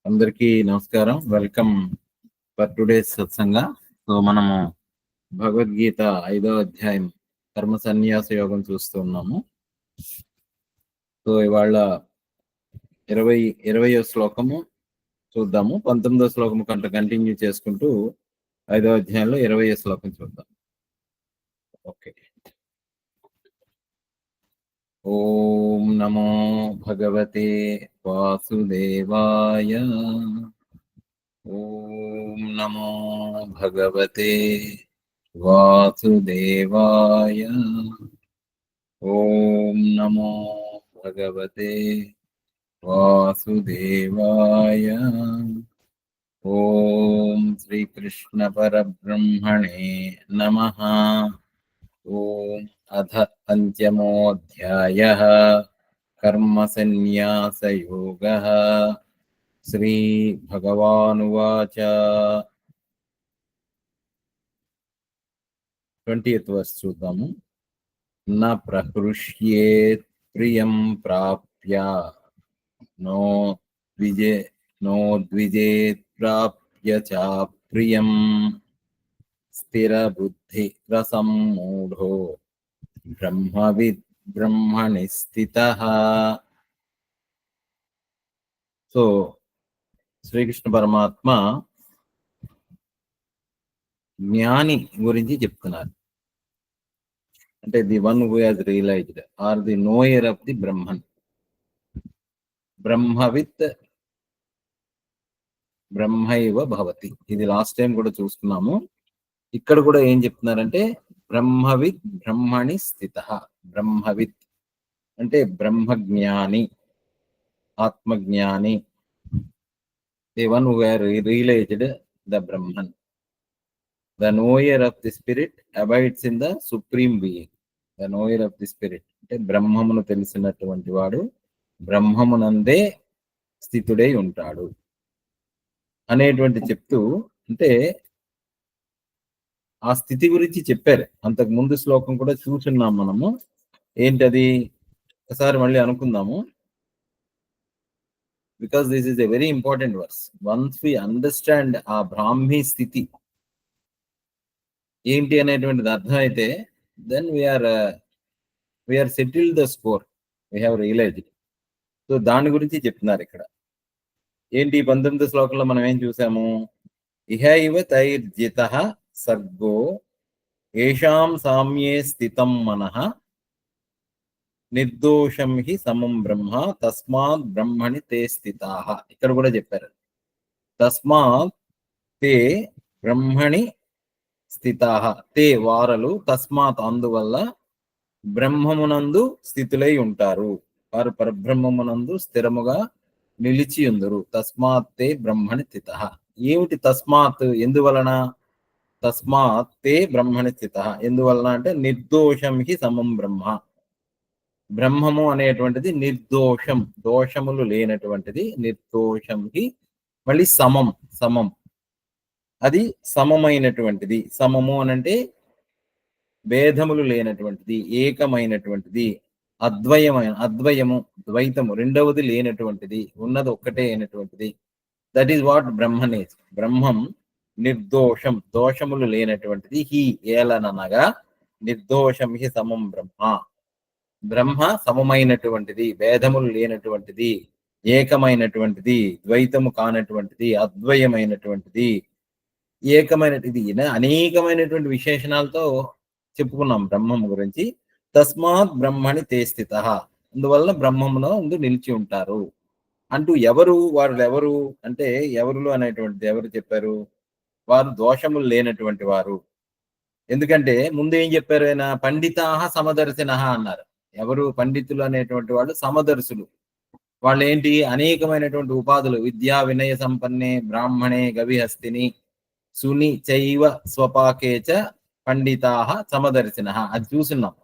అందరికీ నమస్కారం. Welcome for today's satsanga. So మనము భగవద్గీత 5వ అధ్యాయం కర్మ సన్యాస యోగం చూస్తున్నాము. సో ఇవాళ 20వ శ్లోకము చూద్దాము. 19వ శ్లోకము కంటిన్యూ చేసుకుంటూ 5వ అధ్యాయంలో 20వ శ్లోకం చూద్దాం. ఓకే. ఓం నమో భగవతే వాసుదేవాయ. ఓం నమో భగవతే వాసుదేవాయ. ఓం నమో భగవతే వాసుదేవాయ. ఓం శ్రీకృష్ణ పరబ్రహ్మణే నమః. ఓం అథ పంచమోऽధ్యాయః కర్మ సన్యాస యోగః. శ్రీ భగవానువాచ. 20th verse చూద్దాము. న ప్రహృష్యేత్ ప్రియం ప్రాప్య నో ద్విజేత్ ప్రాప్య చ ప్రియం స్థిర బుద్ధి రసమ్మూఢో బ్రహ్మవిద్ బ్రహ్మణి స్థితః. సో శ్రీకృష్ణ పరమాత్మ జ్ఞాని గురించి చెప్తున్నారు. అంటే the one who has realised or the knower of the Brahman. బ్రహ్మవిత్ బ్రహ్మైవ భవతి. ఇది లాస్ట్ టైం కూడా చూసుకున్నాము. ఇక్కడ కూడా ఏం చెప్తున్నారంటే బ్రహ్మవిత్ బ్రహ్మణి స్థితః. బ్రహ్మవిత్ అంటే బ్రహ్మజ్ఞాని, ఆత్మజ్ఞాని, the one who has realised the Brahman. The knower of the spirit abides in the supreme being. The knower of the spirit అంటే బ్రహ్మమును తెలిసినటువంటి వాడు బ్రహ్మమునందే స్థితుడై ఉంటాడు అనేటువంటి చెప్తూ, అంటే ఆ స్థితి గురించి చెప్పారు. అంతకు ముందు శ్లోకం కూడా చూస్తున్నాం మనము. ఏంటది ఒకసారి మళ్ళీ అనుకుందాము. Because this is a very important verse. Once we understand ఆ బ్రాహ్మీ స్థితి ఏంటి అనేటువంటిది అర్థమైతే then we are settled the score, we have realised. So దాని గురించి చెప్తున్నారు ఇక్కడ. ఏంటి 19వ శ్లోకంలో మనం ఏం చూసాము? ఇహ ఇవ తైర్జితః సర్గో ఏషాం సామ్యే స్థితం మనః నిర్దోషం హి సమం బ్రహ్మ తస్మాత్ బ్రహ్మణి తే స్థితాః. ఇక్కడ కూడా చెప్పారు తస్మాత్ తే బ్రహ్మణి స్థితాః. తే వారలు, తస్మాత్ అందువల్ల, బ్రహ్మమునందు స్థితులై ఉంటారు. వారు పరబ్రహ్మమునందు స్థిరముగా నిలిచి ఉందరు. తస్మాత్ తే బ్రహ్మణి స్థితః. ఏమిటి తస్మాత్? ఎందువలన? తస్మాత్ తే బ్రహ్మణి స్థితః ఎందువలన అంటే నిర్దోషం హి సమం బ్రహ్మ. బ్రహ్మము అనేటువంటిది నిర్దోషం, దోషములు లేనటువంటిది. నిర్దోషం హి మళ్ళీ సమం, సమం అది సమమైనటువంటిది. సమము అనంటే భేదములు లేనటువంటిది, ఏకమైనటువంటిది, అద్వయము, ద్వైతము రెండవది లేనటువంటిది, ఉన్నది ఒక్కటే అయినటువంటిది. That is what Brahman is. బ్రహ్మం నిర్దోషం, దోషములు లేనటువంటిది. హి ఏలననగా నిర్దోషం హి సమం బ్రహ్మ. బ్రహ్మ సమమైనటువంటిది, భేదములు లేనటువంటిది, ఏకమైనటువంటిది, ద్వైతము కానటువంటిది, అద్వయమైనటువంటిది, ఏకమైనది. అనేకమైనటువంటి విశేషణాలతో చెప్పుకున్నాం బ్రహ్మం గురించి. తస్మాత్ బ్రహ్మణి తే స్థితః అందువల్ల బ్రహ్మములో నిలిచి ఉంటారు అంటూ. ఎవరు వారు? ఎవరు అంటే ఎవరులు అనేటువంటిది ఎవరు చెప్పారు? వారు దోషములు లేనటువంటి వారు. ఎందుకంటే ముందు ఏం చెప్పారు ఆయన? పండితాః సమదర్శినః అన్నారు. ఎవరు పండితులు అనేటువంటి వాళ్ళు? సమదర్శులు. వాళ్ళు ఏంటి? అనేకమైనటువంటి ఉపాధులు. విద్యా వినయ సంపన్నే బ్రాహ్మణే గవిహస్తిని సుని చైవ స్వపాకేచ పండితాః సమదర్శినః. అది చూస్తున్నాం.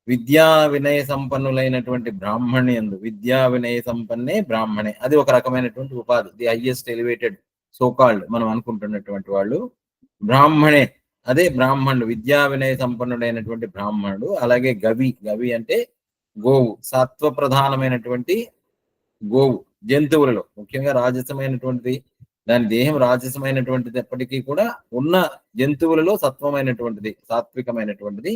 విద్యా వినయ సంపన్నులైనటువంటి బ్రాహ్మణి యందు, విద్యా వినయ సంపన్నే బ్రాహ్మణే, అది ఒక రకమైనటువంటి ఉపాధి. ది హైయెస్ట్ ఎలివేటెడ్ సోకాల్డ్ మనం అనుకుంటున్నటువంటి వాళ్ళు బ్రాహ్మణే. అదే బ్రాహ్మణుడు, విద్యా వినయ సంపన్నుడైనటువంటి బ్రాహ్మణుడు. అలాగే గవి, గవి అంటే గోవు, సత్వ ప్రధానమైనటువంటి గోవు. జంతువులలో ముఖ్యంగా రాజసమైనటువంటిది, దాని దేహం రాజసమైనటువంటిది ఎప్పటికీ కూడా ఉన్న జంతువులలో సత్వమైనటువంటిది, సాత్వికమైనటువంటిది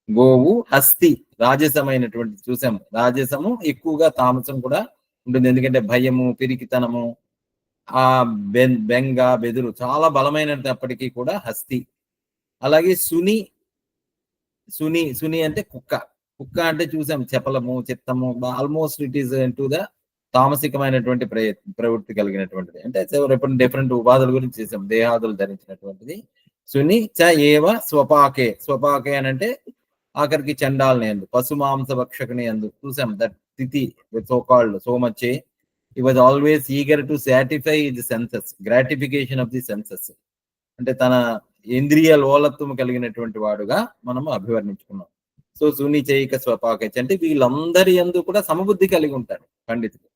గోవు. హస్తి రాజసమైనటువంటిది చూసాము. రాజసము ఎక్కువగా, తామసం కూడా ఉంటుంది. ఎందుకంటే భయము, పిరికితనము, ఆ బెంగ, బెదురు చాలా బలమైనప్పటికీ కూడా హస్తి. అలాగే సుని, సుని సుని అంటే కుక్క. కుక్క అంటే చూసాం చపలము, చిత్తము, almost it is to the తామసికమైనటువంటి ప్రవృత్తి కలిగినటువంటిది. అంటే డిఫరెంట్ ఉపాధుల గురించి చేసాం. దేహాదులు ధరించినటువంటిది సుని. చ ఏవ స్వపాకే. స్వపాకే అని అంటే ఆఖరికి చండాలని అందు, పశుమాంస భక్షకుని అందు చూసాం. దట్ స్థితి so called so much he was always eager to satisfy the senses, gratification of the senses. అంటే తన ఇంద్రియ లోలత్వం కలిగినటువంటి వాడుగా మనము అభివర్ణించుకున్నాం. సో సుని చైక స్వపాకచ్ అంటే వీళ్ళందరి యందు కూడా సమబుద్ధి కలిగి ఉంటారు పండితులు.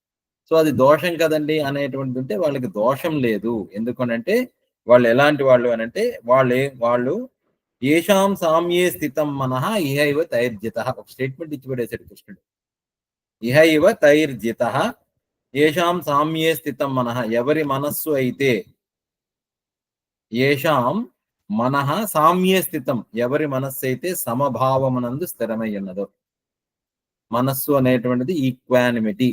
సో అది దోషం కదండి అనేటువంటి ఉంటే వాళ్ళకి దోషం లేదు. ఎందుకనంటే వాళ్ళు ఎలాంటి వాళ్ళు అనంటే వాళ్ళు ఏషాం సామ్యే స్థితం మనః ఇహ ఇవ తైర్జితః. ఒక స్టేట్మెంట్ ఇచ్చి పడేశాడు కృష్ణుడు. ఇహ ఇవ తైర్జితః ఏషాం సామ్యే స్థితం మనః. ఎవరి మనస్సు అయితే, ఏషాం మనః సామ్యే స్థితం, ఎవరి మనస్సు అయితే సమభావమునందు స్థిరమై ఉన్నదో. మనస్సు అనేటువంటిది ఈక్వానిమిటీ,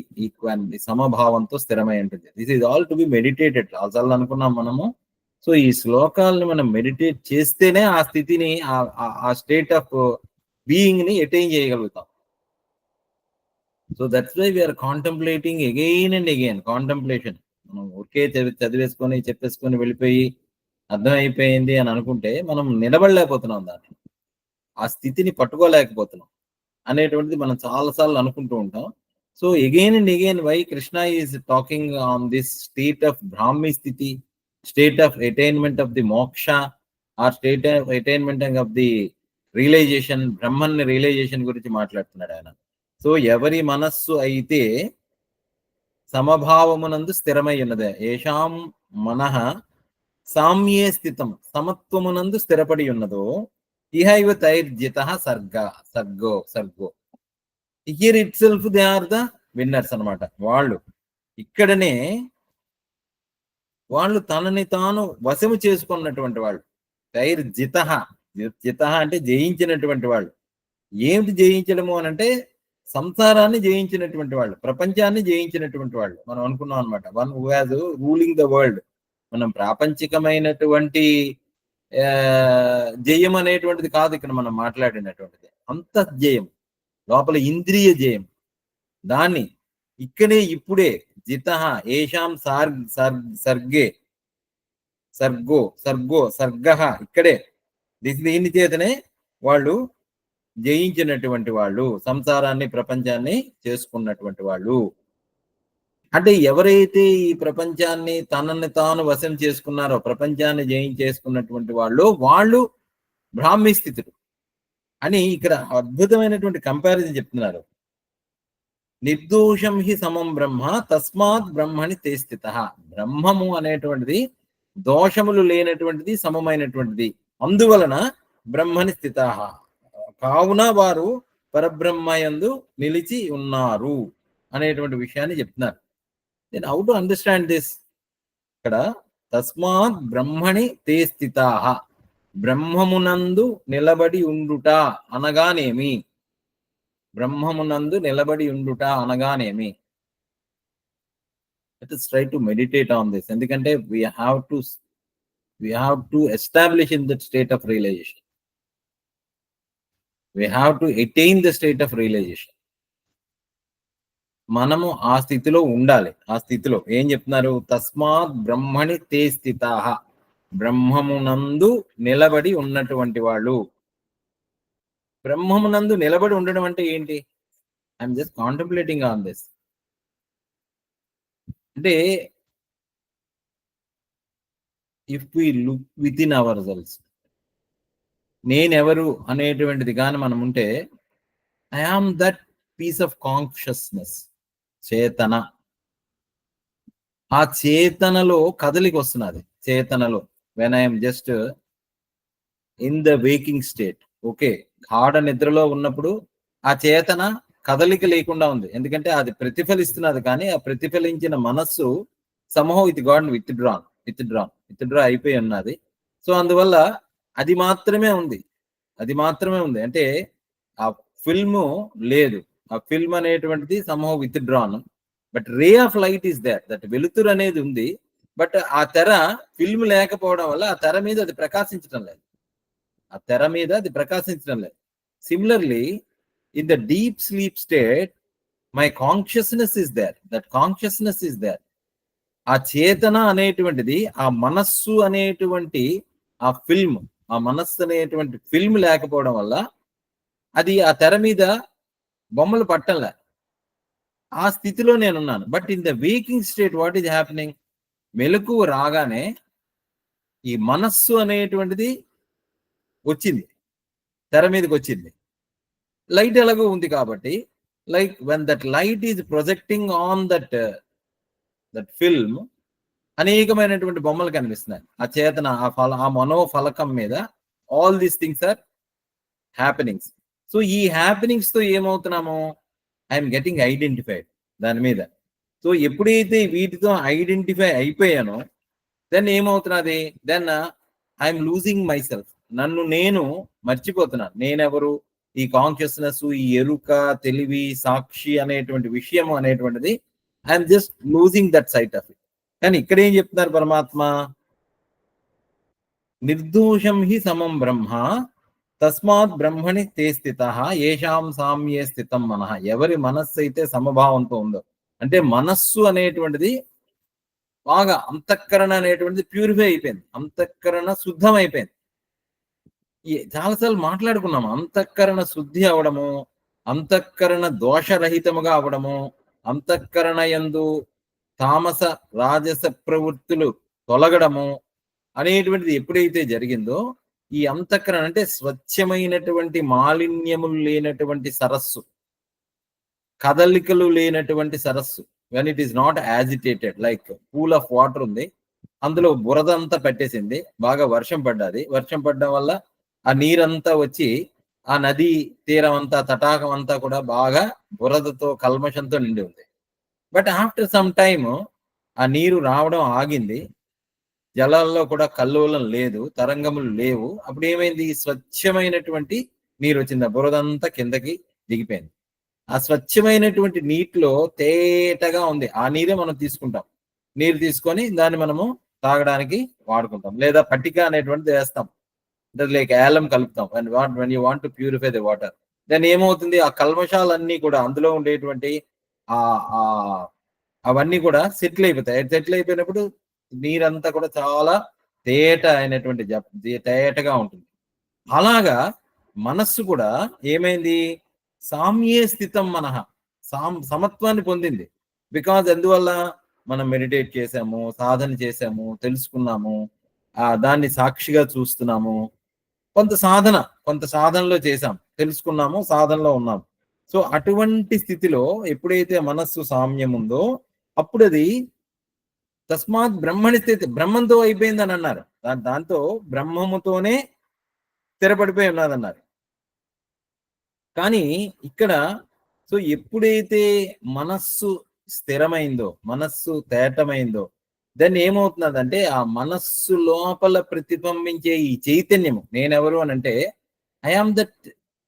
సమభావంతో స్థిరమై ఉంటుంది. This is all to be meditated. అసలు అనుకున్నాం మనము. సో ఈ శ్లోకాలను మనం మెడిటేట్ చేస్తేనే ఆ స్థితిని, ఆ స్టేట్ ఆఫ్ బీయింగ్ ని అటైన్ చేయగలుగుతాం. So that's why we are contemplating again and again. Contemplation. మనం ఒకే చదివేసుకొని చెప్పేసుకొని వెళ్ళిపోయి అర్థమైపోయింది అని అనుకుంటే మనం నిలబడలేకపోతున్నాం, దాన్ని ఆ స్థితిని పట్టుకోలేకపోతున్నాం అనేటువంటిది మనం చాలాసార్లు అనుకుంటూ ఉంటాం. So again and again why Krishna is talking on this state of బ్రాహ్మీ స్థితి, state of attainment of the moksha, or state of attainment of the realisation, Brahman realisation గురించి మాట్లాడుతున్నాడు ఆయన. సో ఎవరి మనస్సు అయితే సమభావమునందు స్థిరమై ఉన్నదే, ఏషాం మనః సామ్యే స్థితం, సమత్వమునందు స్థిరపడి ఉన్నదో, ఇహ ఇవ తైర్జితః సర్గో. Here itself they are the winners అనమాట. వాళ్ళు ఇక్కడనే వాళ్ళు తనని తాను వశము చేసుకున్నటువంటి వాళ్ళు. తైర్జితః, జితః అంటే జయించినటువంటి వాళ్ళు. ఏమిటి జయించడము అని అంటే సంసారాన్ని జయించినటువంటి వాళ్ళు, ప్రపంచాన్ని జయించినటువంటి వాళ్ళు. మనం అనుకున్నాం అనమాట. One who has ruling the world. మనం ప్రాపంచికమైనటువంటి జయం అనేటువంటిది కాదు ఇక్కడ మనం మాట్లాడినటువంటిది. అంతఃజయం, లోపల ఇంద్రియ జయం. దాన్ని ఇక్కడే ఇప్పుడే జితః ఏషాం సర్గ ఇక్కడే దీని చేతనే వాళ్ళు జయించినటువంటి వాళ్ళు, సంసారాన్ని ప్రపంచాన్ని చేసుకున్నటువంటి వాళ్ళు. అంటే ఎవరైతే ఈ ప్రపంచాన్ని తనని తాను వశం చేసుకున్నారో, ప్రపంచాన్ని జయించేసుకున్నటువంటి వాళ్ళు బ్రాహ్మీ స్థితులు అని ఇక్కడ అద్భుతమైనటువంటి కంపారిజన్ చెప్తున్నారు. నిర్దోషం హి సమం బ్రహ్మ తస్మాత్ బ్రహ్మని తే స్థితః. బ్రహ్మము అనేటువంటిది దోషములు లేనటువంటిది, సమమైనటువంటిది. అందువలన బ్రహ్మని స్థితః, కావున వారు పరబ్రహ్మయందు నిలిచి ఉన్నారు అనేటువంటి విషయాన్ని చెప్తున్నారు. Then how to understand this? ఇక్కడ తస్మాత్ బ్రహ్మణి తే స్థితాః, బ్రహ్మమునందు నిలబడి ఉండుట అనగానేమి? బ్రహ్మమునందు నిలబడి ఉండుట అనగానేమి? Let us try to meditate on this. ఎందుకంటే we have to establish in that state of realization. We have to attain the state of realization. మనము ఆ స్థితిలో ఉండాలి. ఆ స్థితిలో ఏం చెప్తున్నారు? తస్మాత్ బ్రహ్మణి తే స్థితాః, బ్రహ్మమునందు నిలబడి ఉన్నటువంటి వాళ్ళు. బ్రహ్మమునందు నిలబడి ఉండడం అంటే ఏంటి? I'm just contemplating on this. అంటే if we look within ourselves, నేనెవరు అనేటువంటిది కానీ మనం ఉంటే, I am that peace of consciousness, చేతన. ఆ చేతనలో కదలిక వస్తున్నది. చేతనలో when I'm just in the waking state, okay, గాఢ నిద్రలో ఉన్నప్పుడు ఆ చేతన కదలిక లేకుండా ఉంది. ఎందుకంటే అది ప్రతిఫలిస్తున్నది, కానీ ఆ ప్రతిఫలించిన మనస్సు somehow it got withdraw అయిపోయి ఉన్నది. సో అందువల్ల అది మాత్రమే ఉంది. అంటే ఆ ఫిల్మ్ లేదు. ఆ ఫిల్మ్ అనేటువంటిది somehow withdrawn. But ray of light is there. That వెలుతురు అనేది ఉంది. బట్ ఆ తెర ఫిల్మ్ లేకపోవడం వల్ల ఆ తెర మీద అది ప్రకాశించడం లేదు. Similarly in the deep sleep state my consciousness is there. ఆ చేతన అనేటువంటిది, ఆ మనస్సు అనేటువంటి ఆ ఫిల్మ్, ఆ మనస్సు అనేటువంటి ఫిల్మ్ లేకపోవడం వల్ల అది ఆ తెర మీద బొమ్మలు పట్టంలే. ఆ స్థితిలో నేనున్నాను. But in the waking state what is happening? మెలకువ రాగానే ఈ మనస్సు అనేటువంటిది వచ్చింది, తెర మీదకి వచ్చింది. లైట్ ఎలాగో ఉంది కాబట్టి, like when that light is projecting on that film, అనేకమైనటువంటి బొమ్మలు కనిపిస్తున్నాయి. ఆ చేతన, ఆ మనోఫలకం మీద all these things are happenings. So ఈ హ్యాపెనింగ్స్ తో ఏమవుతున్నాము? ఐఎమ్ గెటింగ్ ఐడెంటిఫైడ్ దాని మీద. సో ఎప్పుడైతే వీటితో ఐడెంటిఫై అయిపోయానో దెన్ ఏమవుతున్నది? Then I'm losing myself. నన్ను నేను మర్చిపోతున్నాను. నేనెవరు? ఈ కాన్షియస్నెస్, ఈ ఎరుక, తెలివి, సాక్షి అనేటువంటి విషయం అనేటువంటిది I'm just losing that sight of it. కానీ ఇక్కడ ఏం చెప్తున్నారు పరమాత్మ? నిర్దోషం హి సమం బ్రహ్మ తస్మాత్ బ్రహ్మణి తే స్థిత ఏషాం సామ్యే స్థితం మనః. ఎవరి మనస్సు అయితే సమభావంతో ఉందో, అంటే మనస్సు అనేటువంటిది బాగా అంతఃకరణ అనేటువంటిది ప్యూరిఫై అయిపోయింది, అంతఃకరణ శుద్ధం అయిపోయింది. చాలాసార్లు మాట్లాడుకున్నాము. అంతఃకరణ శుద్ధి అవడము, అంతఃకరణ దోషరహితముగా అవడము, అంతఃకరణ యందు తామస రాజస ప్రవృత్తులు తొలగడము అనేటువంటిది ఎప్పుడైతే జరిగిందో, ఈ అంతఃకరణ అంటే స్వచ్ఛమైనటువంటి మాలిన్యములు లేనటువంటి సరస్సు, కదలికలు లేనటువంటి సరస్సు. When it is not agitated, like pool of water ఉంది, అందులో బురద అంతా పెట్టేసింది, బాగా వర్షం పడ్డది, వర్షం పడడం వల్ల ఆ నీరంతా వచ్చి ఆ నదీ తీరం అంతా, తటాకం అంతా కూడా బాగా బురదతో, కల్మషంతో నిండి ఉంది. బట్ ఆఫ్టర్ సమ్ టైమ్ ఆ నీరు రావడం ఆగింది, జలాల్లో కూడా కల్లోలం లేదు, తరంగములు లేవు. అప్పుడు ఏమైంది? స్వచ్ఛమైనటువంటి నీరు వచ్చింది, ఆ బురదంతా కిందకి దిగిపోయింది. ఆ స్వచ్ఛమైనటువంటి నీటిలో తేటగా ఉంది, ఆ నీరే మనం తీసుకుంటాం. నీరు తీసుకొని దాన్ని మనము తాగడానికి వాడుకుంటాం, లేదా పట్టిక అనేటువంటిది వేస్తాం, లైక్ ఏలం కలుపుతాం. When you want to purify the water, దాన్ని ఏమవుతుంది? ఆ కల్మషాలన్నీ కూడా, అందులో ఉండేటువంటి అవన్నీ కూడా సెటిల్ అయిపోతాయి. సెటిల్ అయిపోయినప్పుడు నీరంతా కూడా చాలా తేట అయినటువంటి తేటగా ఉంటుంది. అలాగా మనస్సు కూడా ఏమైంది? సామ్యే స్థితం మనః, సమత్వాన్ని పొందింది. బికాజ్ ఎందువల్ల? మనం మెడిటేట్ చేసాము, సాధన చేసాము, తెలుసుకున్నాము, దాన్ని సాక్షిగా చూస్తున్నాము, కొంత సాధనలో చేసాం, తెలుసుకున్నాము, సాధనలో ఉన్నాము. సో అటువంటి స్థితిలో ఎప్పుడైతే మనస్సు సామ్యం ఉందో, అప్పుడు అది తస్మాత్ బ్రహ్మణి స్థితి, బ్రహ్మంతో అయిపోయింది అని అన్నారు. దాంతో బ్రహ్మముతోనే స్థిరపడిపోయి ఉన్నదన్నారు. కానీ ఇక్కడ సో ఎప్పుడైతే మనస్సు స్థిరమైందో, మనస్సు తేటమైందో, దాన్ని ఏమవుతున్నదంటే ఆ మనస్సు లోపల ప్రతిబింబించే ఈ చైతన్యము, నేనెవరు అని అంటే I am that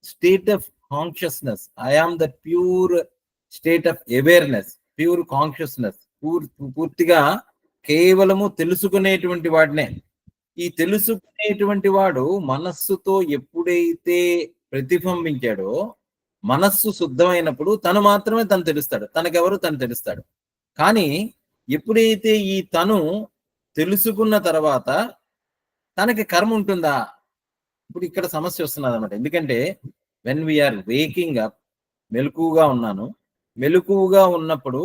state of consciousness, I am that pure state of awareness, pure consciousness, పూర్తిగా కేవలము తెలుసుకునేటువంటి వాడినే. ఈ తెలుసుకునేటువంటి వాడు మనస్సుతో ఎప్పుడైతే ప్రతిబింబించాడో, మనస్సు శుద్ధమైనప్పుడు తను మాత్రమే తను తెలుస్తాడు, తనకెవరు తను తెలుస్తాడు. కానీ ఎప్పుడైతే ఈ తను తెలుసుకున్న తర్వాత తనకి కర్మ ఉంటుందా? ఇప్పుడు ఇక్కడ సమస్య వస్తున్నది అనమాట. ఎందుకంటే వెన్ వీఆర్ వేకింగ్ అప్, మెలకువగా ఉన్నాను, మెలకువగా ఉన్నప్పుడు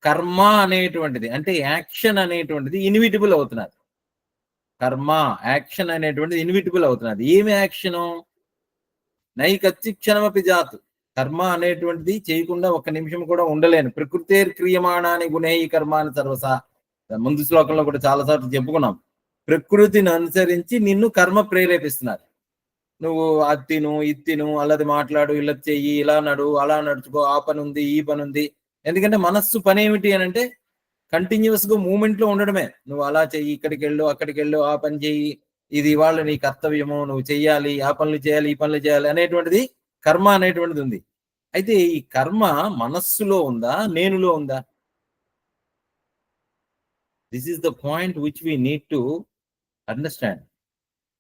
కర్మ అనేటువంటిది, అంటే యాక్షన్ అనేటువంటిది ఇన్విటబుల్ అవుతున్నది. కర్మ, యాక్షన్ అనేటువంటిది ఇన్విటబుల్ అవుతున్నది. ఏమి యాక్షను? నైకచ్చి క్షణమపి జాతు. కర్మ అనేటువంటిది చేయకుండా ఒక్క నిమిషం కూడా ఉండలేను. ప్రకృతే క్రియమాణాన్ని గుణే కర్మాని సర్వసా. ముందు శ్లోకంలో కూడా చాలాసార్లు చెప్పుకున్నాం. ప్రకృతిని అనుసరించి నిన్ను కర్మ ప్రేరేపిస్తున్నారు. నువ్వు అది తిను, ఇది తిను, అల్లది మాట్లాడు, ఇలా చెయ్యి, ఇలా నడు, అలా నడుచుకో, ఆ పని ఉంది, ఈ పని ఉంది. ఎందుకంటే మనస్సు పని ఏమిటి అని అంటే కంటిన్యూస్ గా మూమెంట్ లో ఉండడమే. నువ్వు అలా చెయ్యి, ఇక్కడికి వెళ్ళు, అక్కడికి వెళ్ళు, ఆ పని చెయ్యి, ఇది ఇవాళ నీ కర్తవ్యము, నువ్వు చెయ్యాలి, ఆ పనులు చేయాలి, ఈ పనులు చేయాలి అనేటువంటిది కర్మ అనేటువంటిది ఉంది. అయితే ఈ కర్మ మనస్సులో ఉందా, నేనులో ఉందా? This is the point which we need to understand.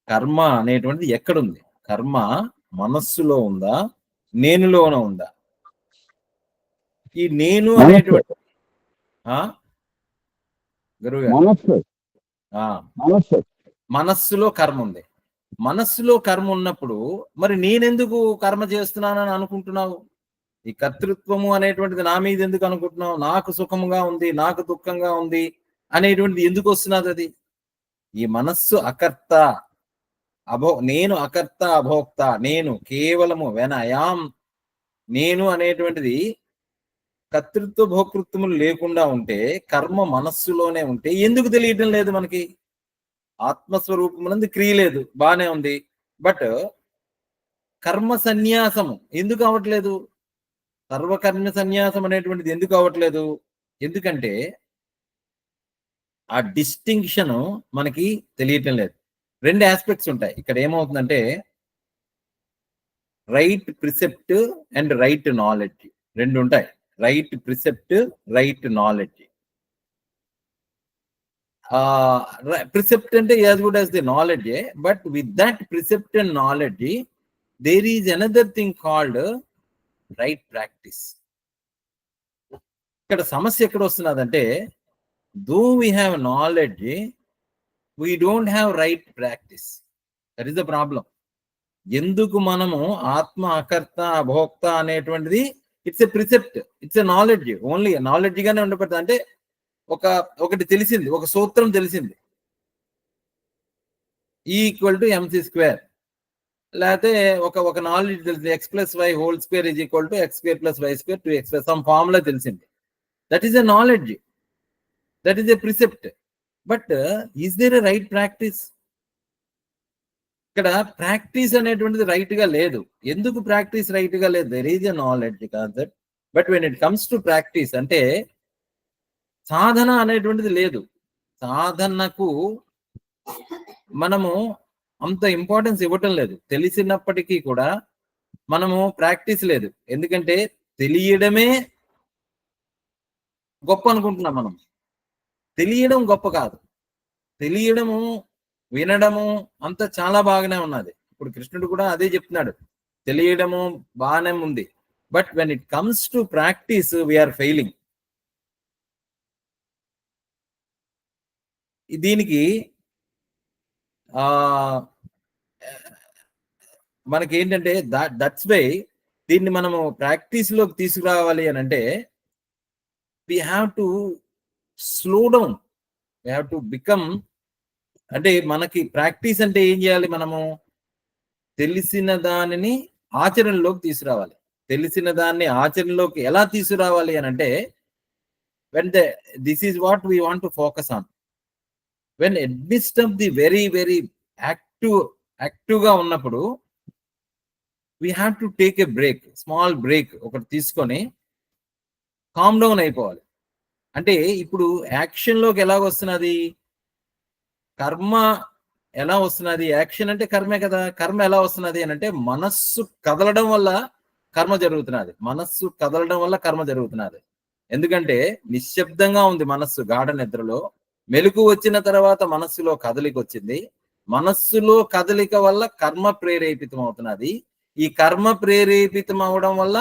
కర్మ అనేటువంటిది ఎక్కడుంది? కర్మ మనస్సులో ఉందా, నేనులోన ఉందా? ఈ నేను అనేటువంటి గురువు మనస్సులో కర్మ ఉంది. మనస్సులో కర్మ ఉన్నప్పుడు మరి నేనెందుకు కర్మ చేస్తున్నానని అనుకుంటున్నావు? ఈ కర్తృత్వము అనేటువంటిది నా మీద ఎందుకు అనుకుంటున్నావు? నాకు సుఖముగా ఉంది, నాకు దుఃఖంగా ఉంది అనేటువంటిది ఎందుకు వస్తున్నది? అది ఈ మనస్సు అకర్త, నేను అకర్త అభోక్త, నేను కేవలము వెనయాం, నేను అనేటువంటిది కర్తృత్వ భోక్తృత్వములు లేకుండా ఉంటే, కర్మ మనస్సులోనే ఉంటే ఎందుకు తెలియటం లేదు మనకి? ఆత్మస్వరూపమునందు క్రియ లేదు, బానే ఉంది. బట్ కర్మ సన్యాసము ఎందుకు అవ్వట్లేదు? సర్వకర్మ సన్యాసం అనేటువంటిది ఎందుకు అవ్వట్లేదు? ఎందుకంటే ఆ డిస్టింక్షన్ మనకి తెలియటం లేదు. 2 ఆస్పెక్ట్స్ ఉంటాయి ఇక్కడ. ఏమవుతుందంటే right precept and right knowledge 2 ఉంటాయి. Right precept, right knowledge. Precept అంటే as good as the knowledge, but with that precept and knowledge there is another thing called right practice. ఇక్కడ సమస్య ఎక్కడ వస్తున్నదంటే, though we have knowledge, we don't have right practice. That is the problem. ఎందుకు మనము ఆత్మ అకర్త అభోక్త అనేటువంటిది it's a precept, it's a knowledge, only knowledge గానే ఉండబడుతుంది. అంటే ఒకటి తెలిసింది, ఒక సూత్రం తెలిసింది, ఈక్వల్ టు ఎంసీ స్క్వేర్. లేకపోతే ఒక నాలెడ్జ్ తెలిసింది, x plus y whole square is equal to x square plus y square two x plus some formula తెలిసింది. That is a knowledge, that is a precept. But is there a right practice? ఇక్కడ practice అనేటువంటిది right గా లేదు. ఎందుకు practice right గా లేదు? There is a knowledge concept, but when it comes to practice అంటే సాధన అనేటువంటిది లేదు. సాధనకు మనము అంత ఇంపార్టెన్స్ ఇవ్వటం లేదు. తెలిసినప్పటికీ కూడా మనము ప్రాక్టీస్ లేదు. ఎందుకంటే తెలియడమే గొప్ప అనుకుంటున్నాం మనం. తెలియడం గొప్ప కాదు. తెలియడము, వినడము అంతా చాలా బాగానే ఉన్నది. ఇప్పుడు కృష్ణుడు కూడా అదే చెప్తున్నాడు, తెలియడము బాగానే ఉంది, but when it comes to practice we are failing. దీనికి మనకి ఏంటంటే దట్స్ వై దీన్ని మనము ప్రాక్టీస్ లోకి తీసుకురావాలి అని అంటే we have to slow down, we have to become. అంటే మనకి ప్రాక్టీస్ అంటే ఏం చేయాలి? మనము తెలిసిన దానిని ఆచరణలోకి తీసుకురావాలి. తెలిసిన దాన్ని ఆచరణలోకి ఎలా తీసుకురావాలి అని అంటే, when this is what we want to focus on. when amidst of the very very active గా ఉన్నప్పుడు we have to take a break, small break ఒకటి తీసుకొని కామ్ డౌన్ అయిపోవాలి. అంటే ఇప్పుడు యాక్షన్ లోకి ఎలా వస్తున్నది? కర్మ ఎలా వస్తున్నది? యాక్షన్ అంటే కర్మే కదా. కర్మ ఎలా వస్తున్నది అని అంటే మనస్సు కదలడం వల్ల కర్మ జరుగుతున్నది. మనస్సు కదలడం వల్ల కర్మ జరుగుతున్నది. ఎందుకంటే నిశ్శబ్దంగా ఉంది మనస్సు గాఢ నిద్రలో. మెలకు వచ్చిన తర్వాత మనస్సులో కదలిక వచ్చింది. మనస్సులో కదలిక వల్ల కర్మ ప్రేరేపితం అవుతున్నది. ఈ కర్మ ప్రేరేపితం అవడం వల్ల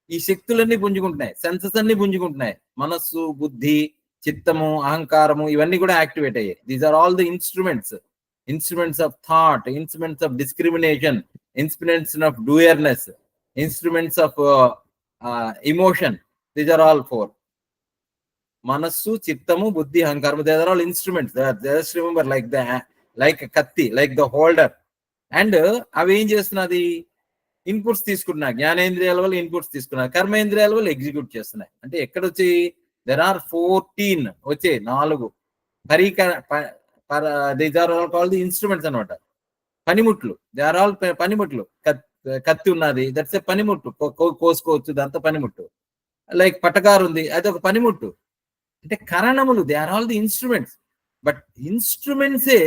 ఈ శక్తులన్నీ పుంజుకుంటున్నాయి, సెన్సెస్ అన్ని పుంజుకుంటున్నాయి. మనస్సు, బుద్ధి, చిత్తము, అహంకారము ఇవన్నీ కూడా యాక్టివేట్ అయ్యాయి. These are all the instruments of thought, instruments of discrimination, instruments of doerness, instruments of emotion. These are all 4. మనస్సు, చిత్తము, బుద్ధి, అహంకారము, these are all instruments. Just remember, like కత్తి, లైక్ ద హోల్డర్. అండ్ అవి ఏం చేస్తున్నది? Inputs తీసుకుంటున్నాయి. జ్ఞానేంద్రియాల వల్ల ఇన్పుట్స్ తీసుకున్నాయి, కర్మేంద్రియాల వల్ల ఎగ్జిక్యూట్ చేస్తున్నాయి. అంటే ఎక్కడ వచ్చి దెర్ ఆర్ 14 వచ్చే 4 these are called the instruments అనమాట. పనిముట్లు, దే ఆర్ ఆల్ పనిముట్లు. కత్తి ఉన్నది, దట్స్ ఏ పనిముట్టు, కోసుకోవచ్చు, దాంతో పనిముట్టు. లైక్ పటకారు ఉంది, అది ఒక పనిముట్టు. అంటే కరణములు, they are all the instruments. But ఇన్స్ట్రుమెంట్సే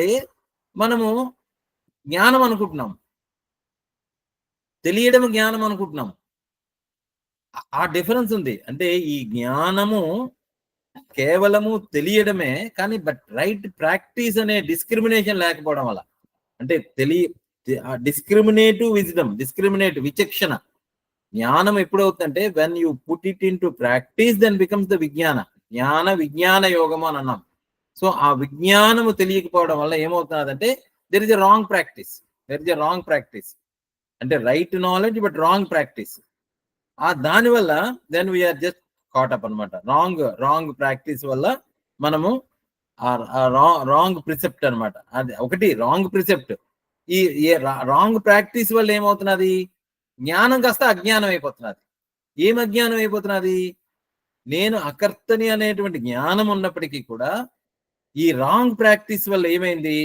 మనము జ్ఞానం అనుకుంటున్నాం, తెలియడం జ్ఞానం అనుకుంటున్నాం. ఆ డిఫరెన్స్ ఉంది. అంటే ఈ జ్ఞానము కేవలము తెలియడమే, కానీ బట్ రైట్ ప్రాక్టీస్ అనే డిస్క్రిమినేషన్ లేకపోవడం వల్ల, అంటే డిస్క్రిమినేటివ్ విజ్డమ్, విచక్షణ. జ్ఞానం ఎప్పుడవుతుందంటే when you put it into practice, then becomes the విజ్ఞాన యోగము అని అన్నాం. సో ఆ విజ్ఞానము తెలియకపోవడం వల్ల ఏమవుతున్నదంటే there is a wrong practice. అంటే right knowledge but wrong practice. దానివల్ల దెన్ వీఆర్ జస్ట్ కాటప్ అనమాట. రాంగ్ ప్రాక్టీస్ వల్ల మనము రాంగ్ ప్రిసెప్ట్ అనమాట. అది ఒకటి రాంగ్ ప్రిసెప్ట్. ఈ రాంగ్ ప్రాక్టీస్ వల్ల ఏమవుతున్నది, జ్ఞానం కాస్త అజ్ఞానం అయిపోతున్నది. ఏం అజ్ఞానం అయిపోతున్నది, నేను అకర్తని అనేటువంటి జ్ఞానం ఉన్నప్పటికీ కూడా ఈ రాంగ్ ప్రాక్టీస్ వల్ల ఏమైంది,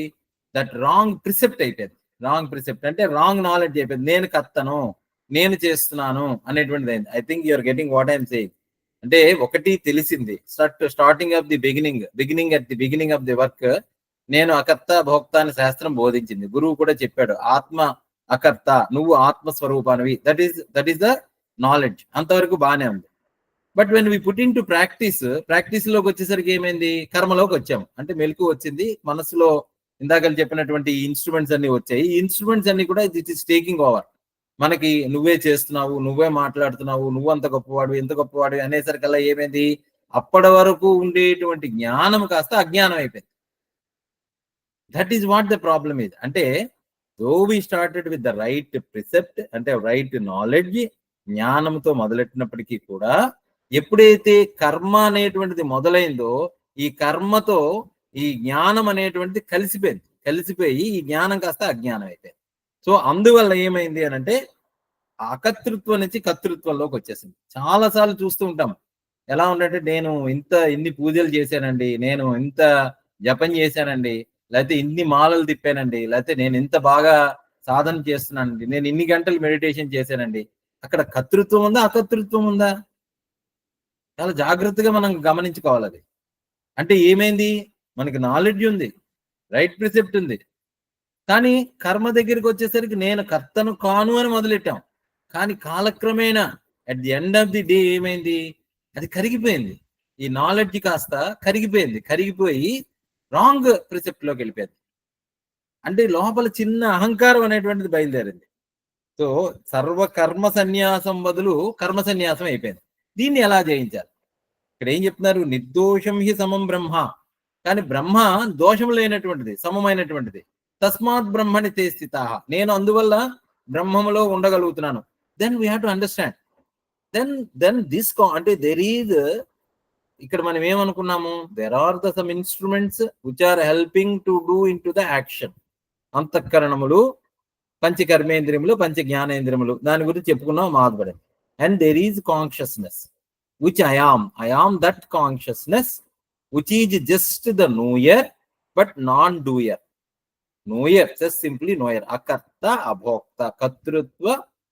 దట్ రాంగ్ ప్రిసెప్ట్ అయిపోయింది. రాంగ్ ప్రిసెప్ట్ అంటే రాంగ్ నాలెడ్జ్ అయిపోయింది. నేను కర్తను, నేను చేస్తున్నాను అనేటువంటిది అయింది. I think you are getting what I'm saying. అంటే ఒకటి తెలిసింది, starting of the beginning of the work, నేను అకర్త భోక్త అని శాస్త్రం బోధించింది. గురువు కూడా చెప్పాడు, ఆత్మ అకర్త, నువ్వు ఆత్మస్వరూపానివి. That is the knowledge. అంతవరకు బాగానే ఉంది. But when we put into practice లోకి వచ్చేసరికి ఏమైంది, కర్మలోకి వచ్చాము. అంటే మెలకు వచ్చింది మనసులో. ఇందాక చెప్పినటువంటి ఇన్స్ట్రుమెంట్స్ అన్ని వచ్చాయి. ఈ ఇన్స్ట్రుమెంట్స్ అన్ని కూడా ఇట్ ఈస్ టేకింగ్ ఓవర్. మనకి నువ్వే చేస్తున్నావు, నువ్వే మాట్లాడుతున్నావు, నువ్వు అంత గొప్పవాడు, ఎంత గొప్పవాడు అనేసరికల్లా ఏమైంది, అప్పటి వరకు ఉండేటువంటి జ్ఞానం కాస్త అజ్ఞానం అయిపోయింది. That is what the problem is. అంటే though we started with the right precept, అంటే రైట్ నాలెడ్జ్, జ్ఞానంతో మొదలెట్టినప్పటికీ కూడా ఎప్పుడైతే కర్మ అనేటువంటిది మొదలైందో, ఈ కర్మతో ఈ జ్ఞానం అనేటువంటిది కలిసిపోయి ఈ జ్ఞానం కాస్త అజ్ఞానం అయిపోయింది. సో అందువల్ల ఏమైంది అని అంటే అకర్తృత్వం నుంచి కర్తృత్వంలోకి వచ్చేసింది. చాలా సార్లు చూస్తూ ఉంటాం. ఎలా ఉందంటే, నేను ఇన్ని పూజలు చేశానండి, నేను ఇంత జపం చేశానండి, లేకపోతే ఇన్ని మాలలు తిప్పానండి, లేకపోతే నేను ఇంత బాగా సాధన చేస్తున్నానండి, నేను ఇన్ని గంటలు మెడిటేషన్ చేశానండి. అక్కడ కర్తృత్వం ఉందా, అకర్తృత్వం ఉందా? చాలా జాగ్రత్తగా మనం గమనించుకోవాలి. అది అంటే ఏమైంది, మనకి నాలెడ్జ్ ఉంది, రైట్ ప్రిసెప్ట్ ఉంది, కానీ కర్మ దగ్గరికి వచ్చేసరికి నేను కర్తను కాను అని మొదలెట్టాం. కానీ కాలక్రమేణా at the end of the day ఏమైంది, అది కరిగిపోయింది. ఈ నాలెడ్జ్ కాస్త కరిగిపోయి రాంగ్ ప్రిసెప్ట్ లోకి వెళ్ళిపోయింది. అంటే లోపల చిన్న అహంకారం అనేటువంటిది బయలుదేరింది. సో సర్వకర్మ సన్యాసం బదులు కర్మ సన్యాసం అయిపోయింది. దీన్ని ఎలా జయించాలి? ఇక్కడ ఏం చెప్తున్నారు, నిర్దోషం హి సమం బ్రహ్మ. కానీ బ్రహ్మ దోషం లేనటువంటిది, సమమైనటువంటిది. తస్మాత్ బ్రహ్మణి తే స్థితా, నేను అందువల్ల బ్రహ్మములో ఉండగలుగుతున్నాను. Then we have to understand. Then this అంటే దెర్ ఈజ్, ఇక్కడ మనం ఏమనుకున్నాము, there are the some instruments which are helping to do into the action. అంతఃకరణములు, పంచకర్మేంద్రియములు, పంచ జ్ఞానేంద్రియములు, దాని గురించి చెప్పుకున్నాం మాధుబడి. And there is consciousness which I am that consciousness which is just the knower but non-doer. Knower, just simply knower. Akarta, abhokta, కర్తృత్వ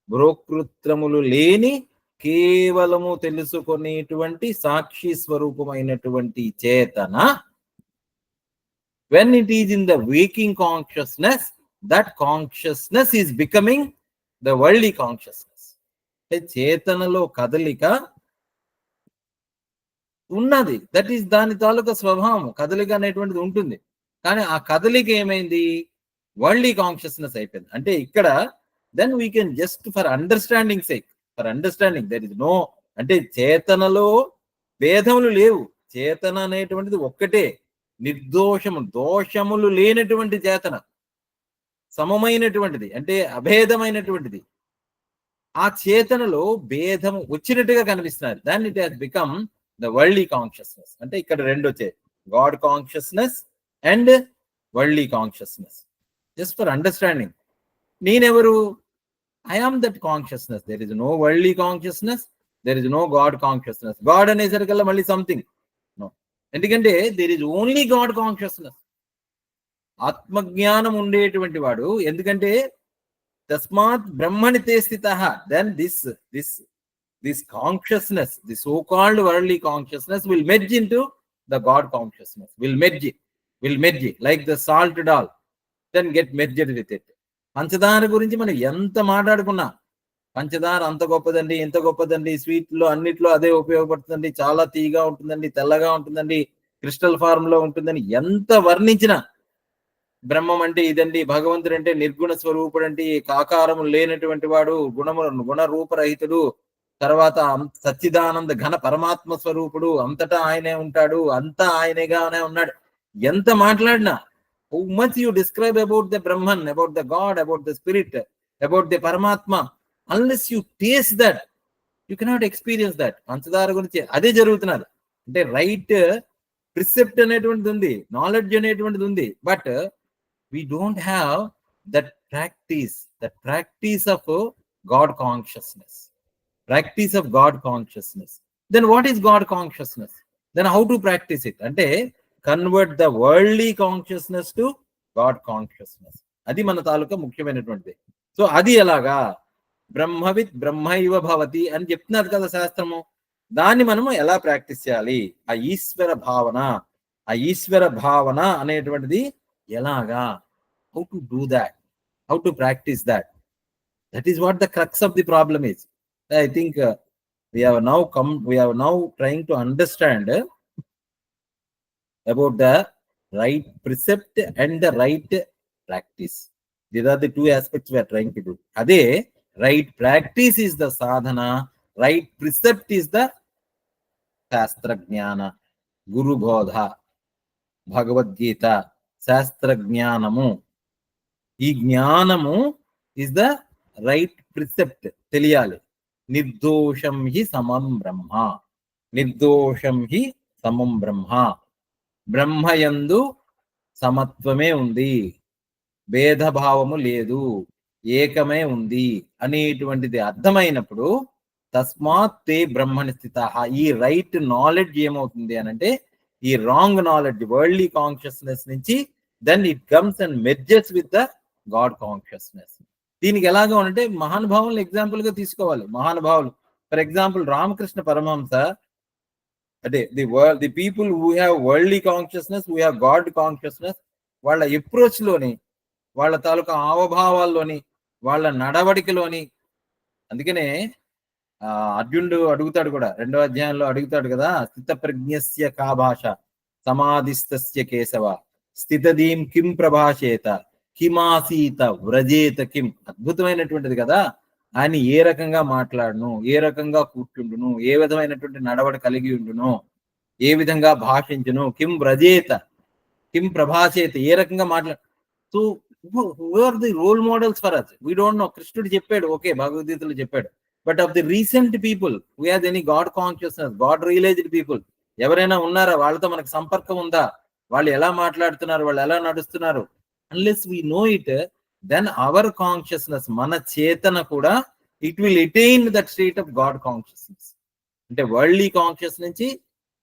భోక్తృత్వములు లేని కేవలము తెలుసుకునేటువంటి సాక్షి స్వరూపమైనటువంటి చేతన, when it is in the waking consciousness, that consciousness is becoming the worldly consciousness. చేతనలో కదలిక ఉన్నది, that is దాని తాలూకా స్వభావం. కదలిక అనేటువంటిది ఉంటుంది, కానీ ఆ కదలిక ఏమైంది, వరల్డ్లీ కాన్షియస్నెస్ అయిపోయింది. అంటే ఇక్కడ then we can just for understanding sake, there is no, అంటే చేతనలో భేదములు లేవు, చేతన అనేటువంటిది ఒక్కటే, నిర్దోషము, దోషములు లేనటువంటి చేతన, సమమైనటువంటిది, అంటే అభేదమైనటువంటిది. ఆ చేతనలో భేదము వచ్చినట్టుగా కనిపిస్తున్నారు. దాన్ని it has become the worldly consciousness. అంటే ఇక్కడ రెండు వచ్చాయి, God consciousness and worldly consciousness. Just for understanding, నేనెవరు, I am that consciousness. There is no worldly consciousness, there is no God consciousness. God అనేసరికల్లా మళ్ళీ సంథింగ్ నో, ఎందుకంటే there is only God consciousness. ఆత్మజ్ఞానం ఉండేటువంటి వాడు, ఎందుకంటే తస్మాత్ బ్రహ్మణి తే స్థితః, then this consciousness, the so-called worldly consciousness will merge into the God consciousness, will merge like the salt doll, then get merged with it. పంచదార గురించి మనం ఎంత మాట్లాడుకున్నా, పంచదార అంత గొప్పదండి, ఎంత గొప్పదండి, స్వీట్లో అన్నిట్లో అదే ఉపయోగపడుతుందండి, చాలా తీయగా ఉంటుందండి, తెల్లగా ఉంటుందండి, క్రిస్టల్ ఫార్మ్ లో ఉంటుందని ఎంత వర్ణించినా, బ్రహ్మం అంటే ఇదండి, భగవంతుడు అంటే నిర్గుణ స్వరూపుడు అంటే ఆకారము లేనటువంటి వాడు, గుణ రూపరహితుడు, తర్వాత సచ్చిదానంద ఘన పరమాత్మ స్వరూపుడు, అంతటా ఆయనే ఉంటాడు, అంతా ఆయనగానే ఉన్నాడు, ఎంత మాట్లాడినా, how much you describe about the Brahman, about the God, about the spirit, about the Paramatma, unless you taste that, you cannot experience that. పంచదార గురించి అదే జరుగుతున్నారు. అంటే రైట్ ప్రిసెప్ట్ అనేటువంటిది ఉంది, నాలెడ్జ్ అనేటువంటిది ఉంది, but we don't have that practice of God consciousness. Practice of God consciousness. Then what is God consciousness? Then how to practice it? అంటే convert the worldly consciousness to God consciousness. అది మన తాలూకా ముఖ్యమైనటువంటిది. So అది ఎలాగా? బ్రహ్మవిత్ బ్రహ్మైవ భవతి అని చెప్తున్నారు కదా శాస్త్రము. దాన్ని మనము ఎలా ప్రాక్టీస్ చేయాలి? ఆ ఈశ్వర భావన అనేటువంటిది ఎలాగా? How to do that? How to practice that? That is what the crux of the problem is. I think we have now trying to understand about the right precept and the right practice. These are the two aspects we are trying to do. Ade right practice is the sadhana, right precept is the shastra jnana, guru bodha, bhagavad gita, shastra jnanamu. ఈ జ్ఞానము is the right precept, తెలియాలి. నిర్దోషం హి సమం బ్రహ్మ, నిర్దోషం హి సమం బ్రహ్మ, బ్రహ్మయందు సమత్వమే ఉంది, భేదభావము లేదు, ఏకమే ఉంది అనేటువంటిది అర్థమైనప్పుడు తస్మాత్ తే బ్రహ్మణి స్థితః, ఈ రైట్ నాలెడ్జ్ ఏమవుతుంది అని అంటే, ఈ రాంగ్ నాలెడ్జ్ వరల్డ్లీ కాన్షియస్నెస్ నుంచి then it comes and merges with the God consciousness. దీనికి ఎలాగా అంటే మహానుభావులను ఎగ్జాంపుల్ గా తీసుకోవాలి. మహానుభావులు, ఫర్ ఎగ్జాంపుల్ రామకృష్ణ పరమహంస, అంటే the people who have worldly consciousness, who have God consciousness, వాళ్ళ అప్రోచ్ లోని, వాళ్ళ తాలూకా హావభావాల్లోని, వాళ్ళ నడవడికలోని, అందుకనే అర్జునుడు అడుగుతాడు కూడా, 2వ అధ్యాయంలో అడుగుతాడు కదా, స్థిత ప్రజ్ఞస్య కా భాష సమాధిస్తస్య కేశవ స్థితదీం కిం ప్రభాషేత కిమాసీత వ్రజేత కిం. అద్భుతమైనటువంటిది కదా. ఆయన ఏ రకంగా మాట్లాడును, ఏ రకంగా కూర్చుండును, ఏ విధమైనటువంటి నడవడి కలిగి ఉండును, ఏ విధంగా భాషించును, కిం వ్రజేత కిం ప్రభాషేత, ఏ రకంగా మాట్లాడు. So who are the role models for us? We don't know. కృష్ణుడు చెప్పాడు, ఓకే, భగవద్గీతలో చెప్పాడు, but of the recent people who have any God consciousness, God realized people ఎవరైనా ఉన్నారా? వాళ్ళతో మనకు సంపర్కం ఉందా? వాళ్ళు ఎలా మాట్లాడుతున్నారు, వాళ్ళు ఎలా నడుస్తున్నారు? unless we know it, then our consciousness, మన చేతన కూడా, it will attain that state of God consciousness. అంటే వరల్డ్లీ కాన్షియస్ నుంచి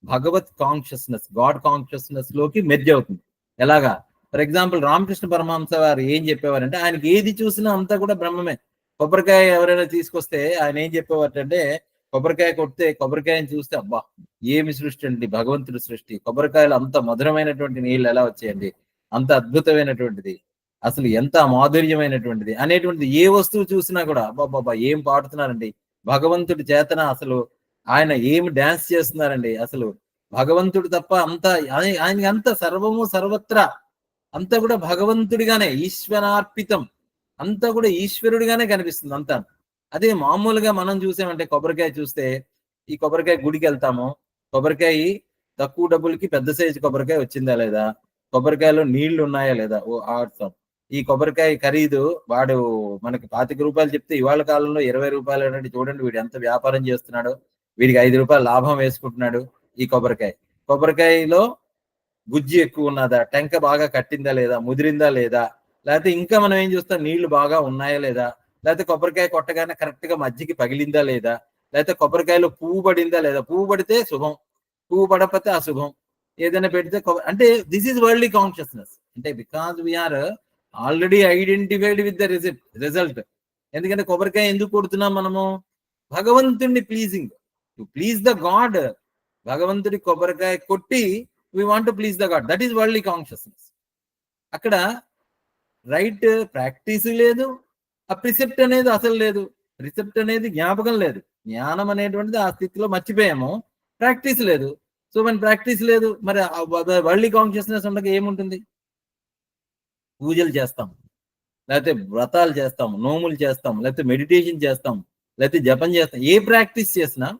భగవత్ కాన్షియస్నెస్, గాడ్ కాన్షియస్నెస్ లోకి మెర్జ్ అవుతుంది. ఎలాగా? ఫర్ ఎగ్జాంపుల్ రామకృష్ణ పరమహంస వారు ఏం చెప్పేవారంటే, ఆయనకి ఏది చూసినా అంతా కూడా బ్రహ్మమే. కొబ్బరికాయ ఎవరైనా తీసుకొస్తే ఆయన ఏం చెప్పేవారంటే, కొబ్బరికాయ కొడితే కొబ్బరికాయని చూస్తే, అబ్బా ఏమి సృష్టి అండి, భగవంతుడి సృష్టి, కొబ్బరికాయలు అంత మధురమైనటువంటి నీళ్ళు ఎలా వచ్చాయండి, అంత అద్భుతమైనటువంటిది, అసలు ఎంత మాధుర్యమైనటువంటిది అనేటువంటిది. ఏ వస్తువు చూసినా కూడా అబ్బాబ్బా ఏం పాడుతున్నారండి, భగవంతుడి చేతన, అసలు ఆయన ఏమి డాన్స్ చేస్తున్నారండి, అసలు భగవంతుడు తప్ప అంతా, ఆయన అంత సర్వము సర్వత్రా అంతా కూడా భగవంతుడిగానే, ఈశ్వరార్పితం, అంతా కూడా ఈశ్వరుడిగానే కనిపిస్తుంది అంతా. అదే మామూలుగా మనం చూసామంటే, కొబ్బరికాయ చూస్తే, ఈ కొబ్బరికాయ గుడికి వెళ్తాము, కొబ్బరికాయ తక్కువ డబ్బులకి పెద్ద సైజు కొబ్బరికాయ వచ్చిందా లేదా, కొబ్బరికాయలో నీళ్లు ఉన్నాయా లేదా, ఆడతాం. ఈ కొబ్బరికాయ ఖరీదు వాడు మనకి 25 రూపాయలు చెప్తే, ఇవాళ కాలంలో 20 రూపాయలు అంటే చూడండి వీడు ఎంత వ్యాపారం చేస్తున్నాడు, వీడికి 5 రూపాయలు లాభం వేసుకుంటున్నాడు. ఈ కొబ్బరికాయలో గుజ్జి ఎక్కువ ఉన్నదా, టెంక బాగా కట్టిందా లేదా, ముదిరిందా లేదా, లేకపోతే ఇంకా మనం ఏం చూస్తాం, నీళ్లు బాగా ఉన్నాయా లేదా, లేకపోతే కొబ్బరికాయ కొట్టగానే కరెక్ట్ గా మధ్యకి పగిలిందా లేదా, లేకపోతే కొబ్బరికాయలో పువ్వు పడిందా లేదా, పువ్వు పడితే శుభం, పువ్వు పడకపోతే అశుభం, ఏదైనా పెడితే అంటే దిస్ ఈజ్ వరల్డ్లీ కాన్షియస్నెస్. అంటే because we are already identified with the result. ఎందుకంటే కొబ్బరికాయ ఎందుకు కొడుతున్నాం మనము? భగవంతుడిని pleasing, to please the God. భగవంతుడి కొబ్బరికాయ కొట్టి we want to please the God. That is worldly consciousness. అక్కడ రైట్ ప్రాక్టీస్ లేదు, ఆ ప్రిసెప్ట్ అనేది అసలు లేదు. ప్రిసెప్ట్ అనేది జ్ఞాపకం లేదు, జ్ఞానం అనేటువంటిది ఆ స్థితిలో మర్చిపోయాము, ప్రాక్టీస్ లేదు. సో మన ప్రాక్టీస్ లేదు, మరి వరల్డ్లీ కాన్షియస్నెస్ ఉండక ఏముంటుంది? పూజలు చేస్తాం, లేకపోతే వ్రతాలు చేస్తాం, నోములు చేస్తాం, లేకపోతే మెడిటేషన్ చేస్తాం, లేకపోతే జపం చేస్తాం. ఏ ప్రాక్టీస్ చేసినా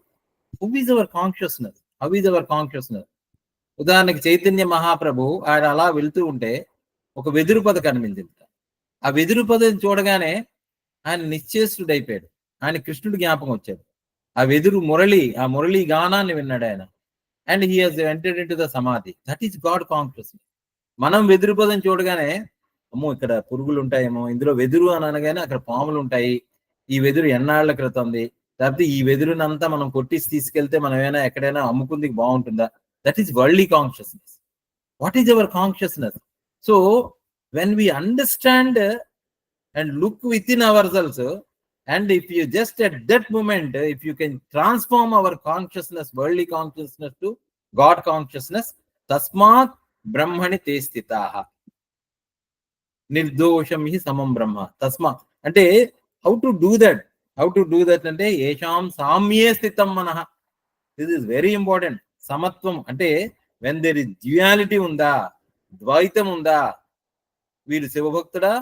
how is our consciousness? How is our consciousness? ఉదాహరణకి చైతన్య మహాప్రభు ఆయన అలా వెళ్తూ ఉంటే ఒక వెదురు పద కనిపించింది. ఆ వెదురు పదని చూడగానే ఆయన నిశ్చేష్టుడు అయిపోయాడు, ఆయన కృష్ణుడు జ్ఞాపకం వచ్చాడు. ఆ వెదురు మురళి, ఆ మురళి గానాన్ని విన్నాడు ఆయన. And he has entered into the samadhi. That is God consciousness. మనం వెదురు పదని చూడగానే అమ్మో ఇక్కడ పురుగులు ఉంటాయేమో, ఇందులో వెదురు అని అనగానే అక్కడ పాములు ఉంటాయి, ఈ వెదురు ఎన్నాళ్ల క్రితంది, లేకపోతే ఈ వెదురునంతా మనం కొట్టిసి తీసుకెళ్తే మనం ఏమైనా ఎక్కడైనా అమ్ముకుంది బాగుంటుందా? That is worldly consciousness. What is our consciousness? So when we understand and look within ourselves, and if you just at that moment, if you can transform our consciousness, worldly consciousness to God consciousness, tasmat brahmani te sthitaha నిర్దోషం హి సమం బ్రహ్మ. తస్మా అంటే how to do that? How to do that అంటే ఏషాం సామ్యే స్థితం మనః. This is very important. సమత్వం అంటే వెన్ దేర్ ఇస్ డ్యుయాలిటీ ఉందా, ద్వైతం ఉందా, వీడు శివభక్తుడా,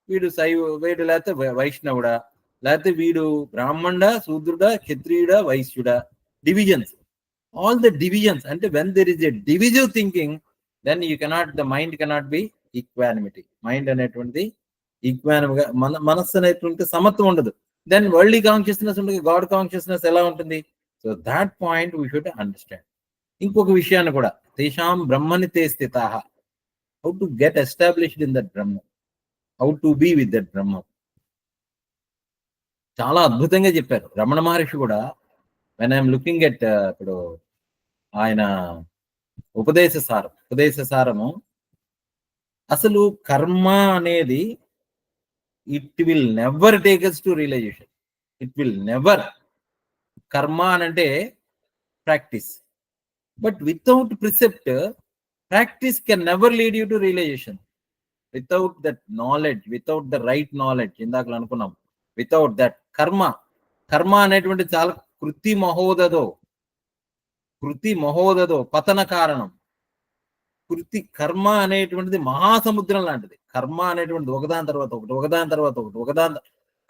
వీడు వీడు లేకపోతే వైష్ణవుడా, లేకపోతే వీడు బ్రాహ్మణుడా, శూద్రుడా, క్షత్రియుడా, వైశ్యుడా, డివిజన్స్, ఆల్ ద డివిజన్స్. అంటే when there is a divisive thinking, then you cannot, the mind cannot be equanimity. Mind అనేటువంటిది ఈక్వానిమిగా, మనస్సు అనేటువంటి సమత్వం ఉండదు. దెన్ వరల్డ్లీ కాన్షియస్నెస్ ఉండదు, గాడ్ కాన్షియస్నెస్ ఎలా ఉంటుంది? So that point we should understand. ఇంకొక విషయాన్ని కూడా, తేషాం బ్రహ్మని తే స్థితాః, how to get established in that Brahma, how to be with that Brahma. చాలా అద్భుతంగా చెప్పారు రమణ మహర్షి కూడా. వెన్ ఐఎమ్ లుకింగ్ ఎట్ ఇప్పుడు ఆయన ఉపదేశ సారము, అసలు కర్మ అనేది it will never take us to realization. It will never. కర్మ అనంటే practice, but without precept, practice can never lead you to realization. Without that knowledge, without the right knowledge, ఇందాకలు అనుకున్నాం, without that కర్మ అనేటువంటి చాలా కృతి మహోదదో పతన కారణం. కర్మ అనేటువంటిది మహాసముద్రం లాంటిది. కర్మ అనేటువంటిది ఒకదాని తర్వాత ఒకటి.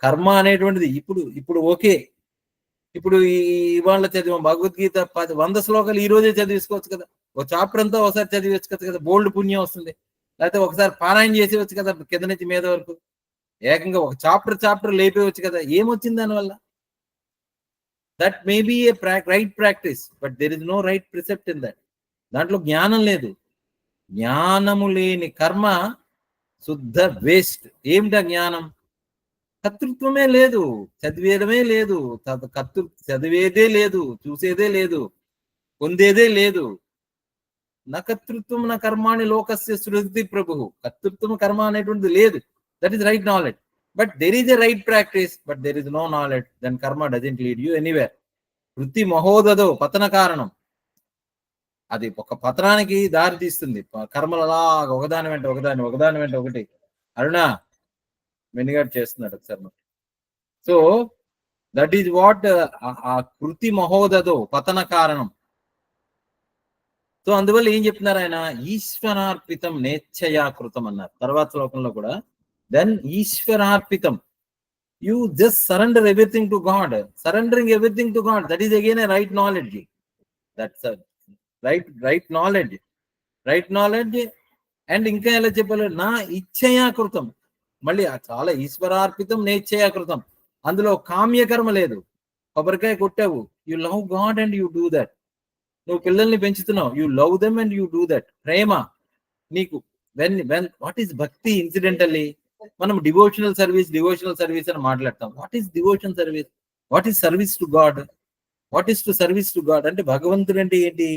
కర్మ అనేటువంటిది ఇప్పుడు ఓకే, ఇప్పుడు ఇవాళ చదివాం భగవద్గీత 100 శ్లోకాలు ఈ రోజే చదివేసుకోవచ్చు కదా, ఒక చాప్టర్ అంతా ఒకసారి చదివేసుకోవచ్చు కదా, బోల్డ్ పుణ్యం వస్తుంది. లేకపోతే ఒకసారి పారాయణ చేసేవచ్చు కదా, కింద నుంచి మీద వరకు ఏకంగా ఒక చాప్టర్ లేపేవచ్చు కదా. ఏమొచ్చింది దానివల్ల? That may be a right practice, but there is no right precept in that. దాంట్లో జ్ఞానం లేదు. జ్ఞానము లేని కర్మ శుద్ధ వేస్ట్. ఏమిటా జ్ఞానం? కర్తృత్వమే లేదు, చదివేయడమే లేదు, చదివేదే లేదు, చూసేదే లేదు, పొందేదే లేదు. నకర్తృత్వం నా కర్మాణి లోకస్య సృజతి ప్రభు. కర్తృత్వం కర్మ అనేటువంటిది లేదు. That is right knowledge. But there is a right practice, but there is no knowledge, then karma doesn't lead you anywhere. వృత్తి మహోదదో పతన కారణం. అది ఒక పతనానికి దారి తీస్తుంది. కర్మలు అలాగా ఒకదాని వెంట ఒకటి. అరుణా వెనుగాడు చేస్తున్నాడు ఒకసారి. సో దట్ ఈజ్ వాట్ ఆ కృతి మహోదదో పతన కారణం. సో అందువల్ల ఏం చెప్తున్నారు ఆయన? ఈశ్వరార్పితం నేచ్ఛయాకృతం అన్నారు తర్వాత శ్లోకంలో కూడా. దెన్ ఈశ్వరార్పితం, you just surrender everything to God. Surrendering everything to God, that is again a right knowledge. That's right knowledge. And ఇంకా ఎలా చెప్పాలి? నా ఇచ్ఛయాకృతం. మళ్ళీ చాలా ఈశ్వరార్పితం నేచ్ఛయాకృతం. అందులో కామ్యకర్మ లేదు. కొబ్బరికాయ కొట్టావు, you love God and you do that. నువ్వు పిల్లల్ని పెంచుతున్నావు, you love them and you do that. ప్రేమ నీకు. When what is bhakti? Incidentally మనం డివోషనల్ సర్వీస్ అని మాట్లాడతాం. What is devotion service? What is service to God? What is to service to God అంటే భగవంతుడు అంటే ఏంటి?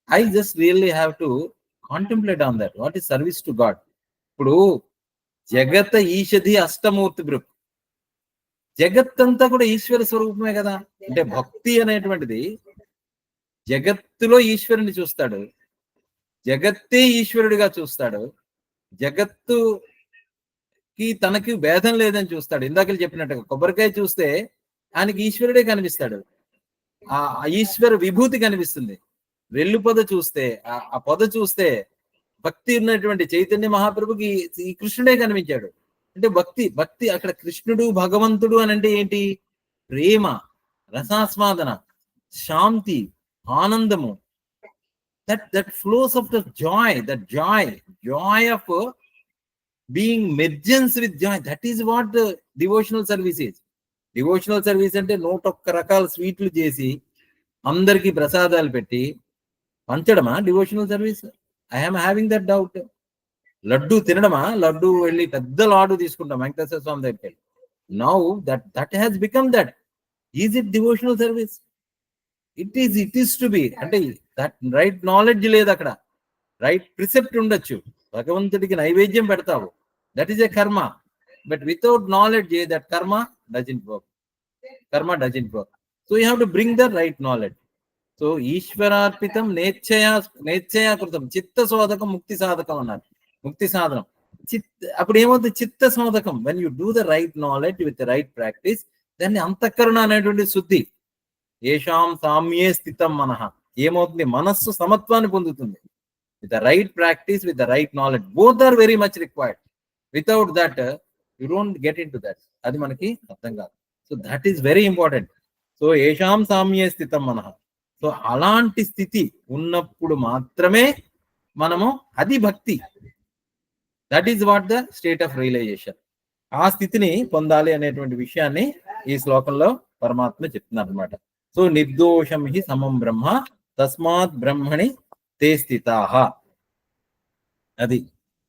I just really have to contemplate on that. What is service to God? ఇప్పుడు జగత ఈషధి అష్టమూర్తి బృక్, జగత్తంతా కూడా ఈశ్వర స్వరూపమే కదా. అంటే భక్తి అనేటువంటిది జగత్తులో ఈశ్వరుని చూస్తాడు, జగత్తే ఈశ్వరుడిగా చూస్తాడు, జగత్తుకి తనకి భేదం లేదని చూస్తాడు. ఇందాక చెప్పినట్టుగా కొబ్బరికాయ చూస్తే ఆయనకి ఈశ్వరుడే కనిపిస్తాడు, ఆ ఈశ్వర విభూతి కనిపిస్తుంది. వెల్లు పొద చూస్తే, ఆ పొద చూస్తే భక్తి ఉన్నటువంటి చైతన్య మహాప్రభుకి ఈ కృష్ణుడే కనిపించాడు. అంటే భక్తి భక్తి అక్కడ కృష్ణుడు భగవంతుడు అని అంటే ఏంటి? ప్రేమ, రసాస్వాదన, శాంతి, ఆనందము, that flows of the joy of being mergence with joy. That is what the devotional service is. Devotional service అంటే 101 రకాల స్వీట్లు చేసి అందరికి ప్రసాదాలు పెట్టి పంచడమా devotional service? I'm having that doubt. Laddu తినడమా? లడ్డు వెళ్ళి పెద్ద లాడు తీసుకుంటాం వెంకటేశ్వర స్వామి దగ్గరికి. Now that has become that. Is it devotional service? It is to be. అంటే దట్ రైట్ నాలెడ్జ్ లేదు అక్కడ, రైట్ ప్రిసెప్ట్ ఉండొచ్చు, భగవంతుడికి నైవేద్యం పెడతావు, that is a karma. But without knowledge that karma doesn't work. So you have to bring the right knowledge. So ఈశ్వరార్పితం నేచ్ఛయా కృతం చిత్త శోధకం ముక్తి సాధకం అన్నారు. ముక్తి సాధనం అప్పుడు ఏమవుతుంది? చిత్త శోధకం. When you do the right knowledge with the right practice, దాన్ని అంతఃకరణ అనేటువంటి శుద్ధి. ఏషాం సామ్యే స్థితం మనః, ఏమవుతుంది? మనస్సు సమత్వాన్ని పొందుతుంది. With the right practice, with the right knowledge, both are very much required. Without that you don't get in to that. అది మనకి అర్థం కాదు. So that is very important. So ఏషాం సామ్యే స్థితం మనః. సో అలాంటి స్థితి ఉన్నప్పుడు మాత్రమే మనము, అది భక్తి. That is what the state of realization. ఆ స్థితిని పొందాలి అనేటువంటి విషయాన్ని ఈ శ్లోకంలో పరమాత్మ చెప్తున్నారు అనమాట. సో నిర్దోషం హి సమం బ్రహ్మ తస్మాత్ బ్రహ్మణి తే స్థితాః. అది.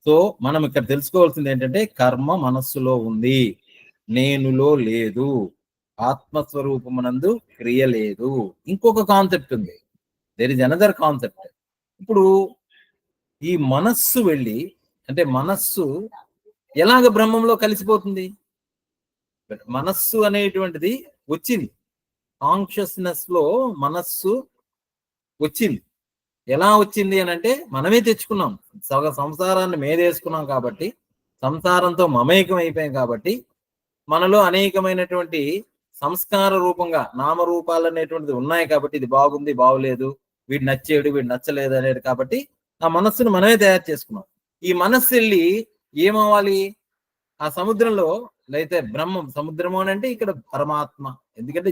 సో మనం ఇక్కడ తెలుసుకోవాల్సింది ఏంటంటే, కర్మ మనస్సులో ఉంది, నేనులో లేదు, ఆత్మస్వరూపమునందు క్రియ లేదు. ఇంకొక కాన్సెప్ట్ ఉంది, దేర్ ఇస్ అనదర్ కాన్సెప్ట్. ఇప్పుడు ఈ మనస్సు వెళ్ళి, అంటే మనస్సు ఎలాగ బ్రహ్మంలో కలిసిపోతుంది? మనస్సు అనేటువంటిది వచ్చింది, కాన్షియస్నెస్ లో మనస్సు వచ్చింది. ఎలా వచ్చింది అని అంటే, మనమే తెచ్చుకున్నాం. సంసారాన్ని మేదేసుకున్నాం కాబట్టి, సంసారంతో మమేకం అయిపోయాం కాబట్టి, మనలో అనేకమైనటువంటి సంస్కార రూపంగా నామరూపాలు అనేటువంటిది ఉన్నాయి కాబట్టి, ఇది బాగుంది బాగులేదు, వీడు నచ్చేడు వీడు నచ్చలేదు అనేది కాబట్టి ఆ మనస్సును మనమే తయారు చేసుకున్నాం. ఈ మనస్సు వెళ్ళి ఏమవ్వాలి? ఆ సముద్రంలో, లేకపోతే బ్రహ్మం, సముద్రము అని అంటే ఇక్కడ పరమాత్మ. ఎందుకంటే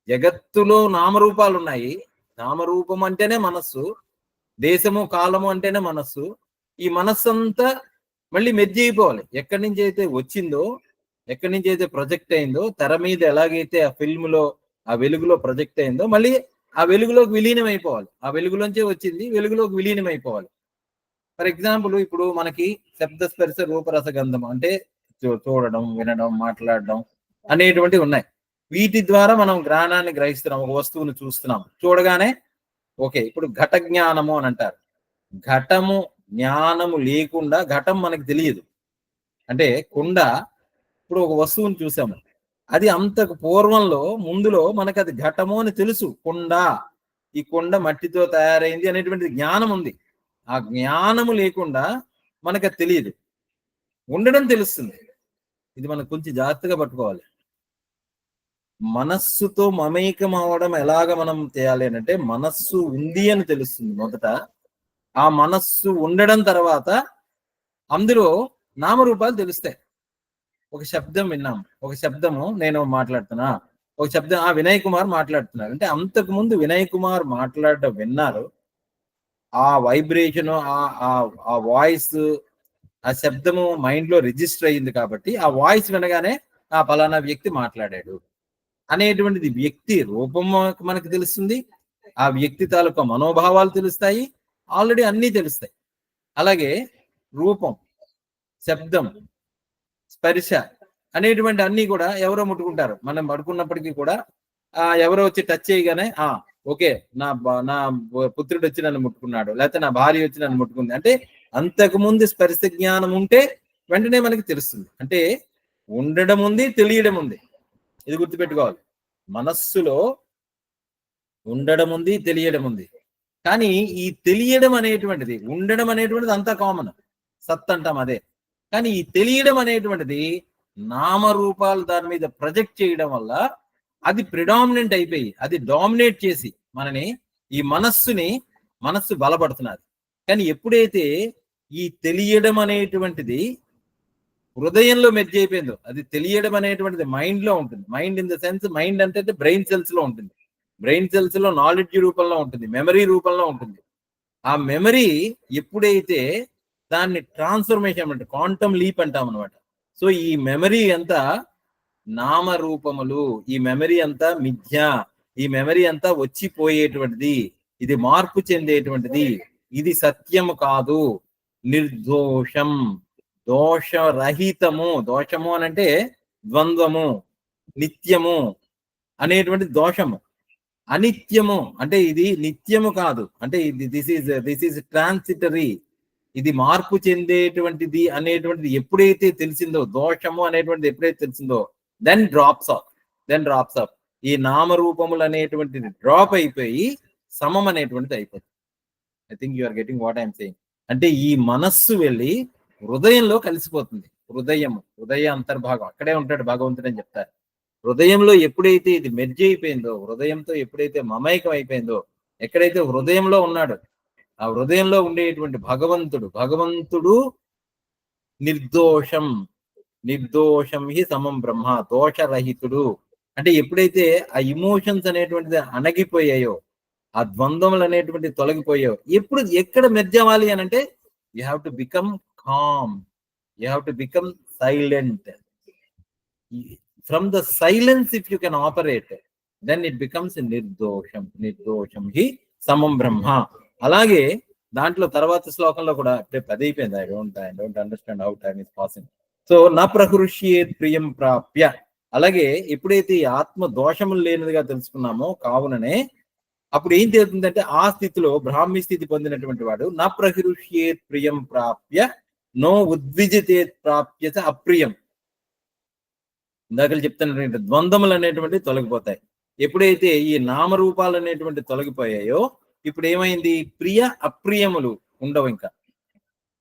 జగత్తులో నామరూపాలు ఉన్నాయి. నామరూపం అంటేనే మనస్సు, దేశము కాలము అంటేనే మనస్సు. ఈ మనస్సు అంతా మళ్ళీ మెర్జ్ అయిపోవాలి. ఎక్కడి నుంచి అయితే వచ్చిందో, ఎక్కడి నుంచి అయితే ప్రొజెక్ట్ అయిందో, తెర మీద ఎలాగైతే ఆ ఫిల్మ్ లో ఆ వెలుగులో ప్రొజెక్ట్ అయిందో, మళ్ళీ ఆ వెలుగులోకి విలీనం అయిపోవాలి. ఆ వెలుగులోంచే వచ్చింది, వెలుగులోకి విలీనం అయిపోవాలి. ఫర్ ఎగ్జాంపుల్, ఇప్పుడు మనకి శబ్ద స్పర్శ రూపరస గంధం అంటే చూడడం, వినడం, మాట్లాడడం అనేటువంటివి ఉన్నాయి. వీటి ద్వారా మనం జ్ఞానాన్ని గ్రహిస్తున్నాం, ఒక వస్తువును చూస్తున్నాం. చూడగానే ఓకే, ఇప్పుడు ఘట జ్ఞానము అని అంటారు. ఘటము జ్ఞానము లేకుండా ఘటం మనకు తెలియదు. అంటే కుండ, ఇప్పుడు ఒక వస్తువుని చూసాము, అది అంతకు పూర్వంలో ముందులో మనకు అది ఘటము అని తెలుసు. కుండ, ఈ కుండ మట్టితో తయారైంది అనేటువంటి జ్ఞానం ఉంది. ఆ జ్ఞానము లేకుండా మనకు అది తెలియదు, ఉండడం తెలుస్తుంది. ఇది మనం కొంచెం జాగ్రత్తగా పట్టుకోవాలి. మనస్సుతో మమేకం అవడం ఎలాగ మనం చేయాలి అని అంటే, మనస్సు ఉంది అని తెలుస్తుంది మొదట. ఆ మనస్సు ఉండడం తర్వాత అందులో నామరూపాలు తెలుస్తాయి. ఒక శబ్దం విన్నాం, ఒక శబ్దము నేను మాట్లాడుతున్నా, ఒక శబ్దం వినయ్ కుమార్ మాట్లాడుతున్నారు అంటే, అంతకు ముందు వినయ్ కుమార్ మాట్లాడడం విన్నారు. ఆ వైబ్రేషన్, ఆ వాయిస్, ఆ శబ్దము మైండ్ లో రిజిస్టర్ అయ్యింది కాబట్టి, ఆ వాయిస్ వినగానే ఆ ఫలానా వ్యక్తి మాట్లాడాడు అనేటువంటిది వ్యక్తి రూపం మనకు తెలుస్తుంది. ఆ వ్యక్తి తాలూకా మనోభావాలు తెలుస్తాయి, ఆల్రెడీ అన్నీ తెలుస్తాయి. అలాగే రూపం, శబ్దం, స్పర్శ అనేటువంటి అన్ని కూడా ఎవరో ముట్టుకుంటారు. మనం పడుకున్నప్పటికీ కూడా ఎవరో వచ్చి టచ్ చేయగానే ఓకే, నా పుత్రుడు వచ్చి నన్ను ముట్టుకున్నాడు, లేకపోతే నా భార్య వచ్చి నన్ను ముట్టుకుంది అంటే అంతకుముందు స్పర్శ జ్ఞానం ఉంటే వెంటనే మనకి తెలుస్తుంది. అంటే ఉండడం ఉంది, తెలియడం ఉంది. ఇది గుర్తుపెట్టుకోవాలి. మనస్సులో ఉండడం ఉంది, తెలియడం ఉంది. కానీ ఈ తెలియడం అనేటువంటిది, ఉండడం అనేటువంటిది అంతా కామన్, సత్ అంటాం అదే. కానీ ఈ తెలియడం అనేటువంటిది నామరూపాలు దాని మీద ప్రొజెక్ట్ చేయడం వల్ల అది ప్రిడామినెంట్ అయిపోయి, అది డామినేట్ చేసి మనని, ఈ మనస్సు బలపడుతున్నది. కానీ ఎప్పుడైతే ఈ తెలియడం అనేటువంటిది హృదయంలో మెర్జ్ అయిపోయిందో, అది తెలియడం అనేటువంటిది మైండ్ లో ఉంటుంది. Mind in the sense, mind అంటే బ్రెయిన్ సెల్స్ లో ఉంటుంది. బ్రెయిన్ సెల్స్ లో నాలెడ్జ్ రూపంలో ఉంటుంది, మెమరీ రూపంలో ఉంటుంది. ఆ మెమరీ ఎప్పుడైతే దాన్ని ట్రాన్స్ఫర్మేషన్ అంటే క్వాంటమ్ లీప్ అంటాం అనమాట. సో ఈ మెమరీ అంతా నామరూపములు, ఈ మెమరీ అంతా మిథ్య, ఈ మెమరీ అంతా వచ్చిపోయేటువంటిది, ఇది మార్పు చెందేటువంటిది, ఇది సత్యము కాదు, నిర్దోషం, దోషరహితము. దోషము అనంటే ద్వంద్వము, నిత్యము అనేటువంటి దోషము. అనిత్యము అంటే ఇది నిత్యము కాదు, అంటే ఇది దిస్ ఈజ్ ట్రాన్సిటరీ, ఇది మార్పు చెందేటువంటిది అనేటువంటిది ఎప్పుడైతే తెలిసిందో, దోషము అనేటువంటిది ఎప్పుడైతే తెలిసిందో, దెన్ డ్రాప్స్ ఆఫ్ ఈ నామరూపములు అనేటువంటిది డ్రాప్ అయిపోయి సమం అనేటువంటిది అయిపోతుంది. I think you are getting what I'm saying. అంటే ఈ మనస్సు వెళ్ళి హృదయంలో కలిసిపోతుంది. హృదయ అంతర్భాగం, అక్కడే ఉంటాడు భగవంతుడు అని చెప్తారు. హృదయంలో ఎప్పుడైతే ఇది మెర్జ్ అయిపోయిందో, హృదయంతో ఎప్పుడైతే మమైకం అయిపోయిందో, ఎక్కడైతే హృదయంలో ఉన్నాడు, ఆ హృదయంలో ఉండేటువంటి భగవంతుడు నిర్దోషం హి సమం బ్రహ్మ, దోషరహితుడు. అంటే ఎప్పుడైతే ఆ ఇమోషన్స్ అనేటువంటిది అణగిపోయాయో, ఆ ద్వంద్వములు అనేటువంటి తొలగిపోయాయో, ఎక్కడ మెర్జ్ అవ్వాలి అని అంటే you have to become calm, you have to become silent. From the silence, if you can operate, then it becomes నిర్దోషం హి సమం బ్రహ్మ. అలాగే దాంట్లో తర్వాత శ్లోకంలో కూడా అంటే 10 అయిపోయింది. I don't understand how time is passing. So నా ప్రహృష్యేత్ ప్రియం ప్రాప్య, అలాగే ఎప్పుడైతే ఈ ఆత్మ దోషములు లేనిదిగా తెలుసుకున్నామో కావుననే అప్పుడు ఏం జరుగుతుందంటే ఆ స్థితిలో బ్రాహ్మీ స్థితి పొందినటువంటి వాడు నా ప్రహృష్యేత్ ప్రియం ప్రాప్య నో ఉద్విజితేత్ ప్రాప్య అప్రియం. ఇందాక చెప్తున్నటువంటి ద్వంద్వములు అనేటువంటి తొలగిపోతాయి. ఎప్పుడైతే ఈ నామరూపాలు అనేటువంటి తొలగిపోయాయో ఇప్పుడు ఏమైంది, ప్రియ అప్రియములు ఉండవు, ఇంకా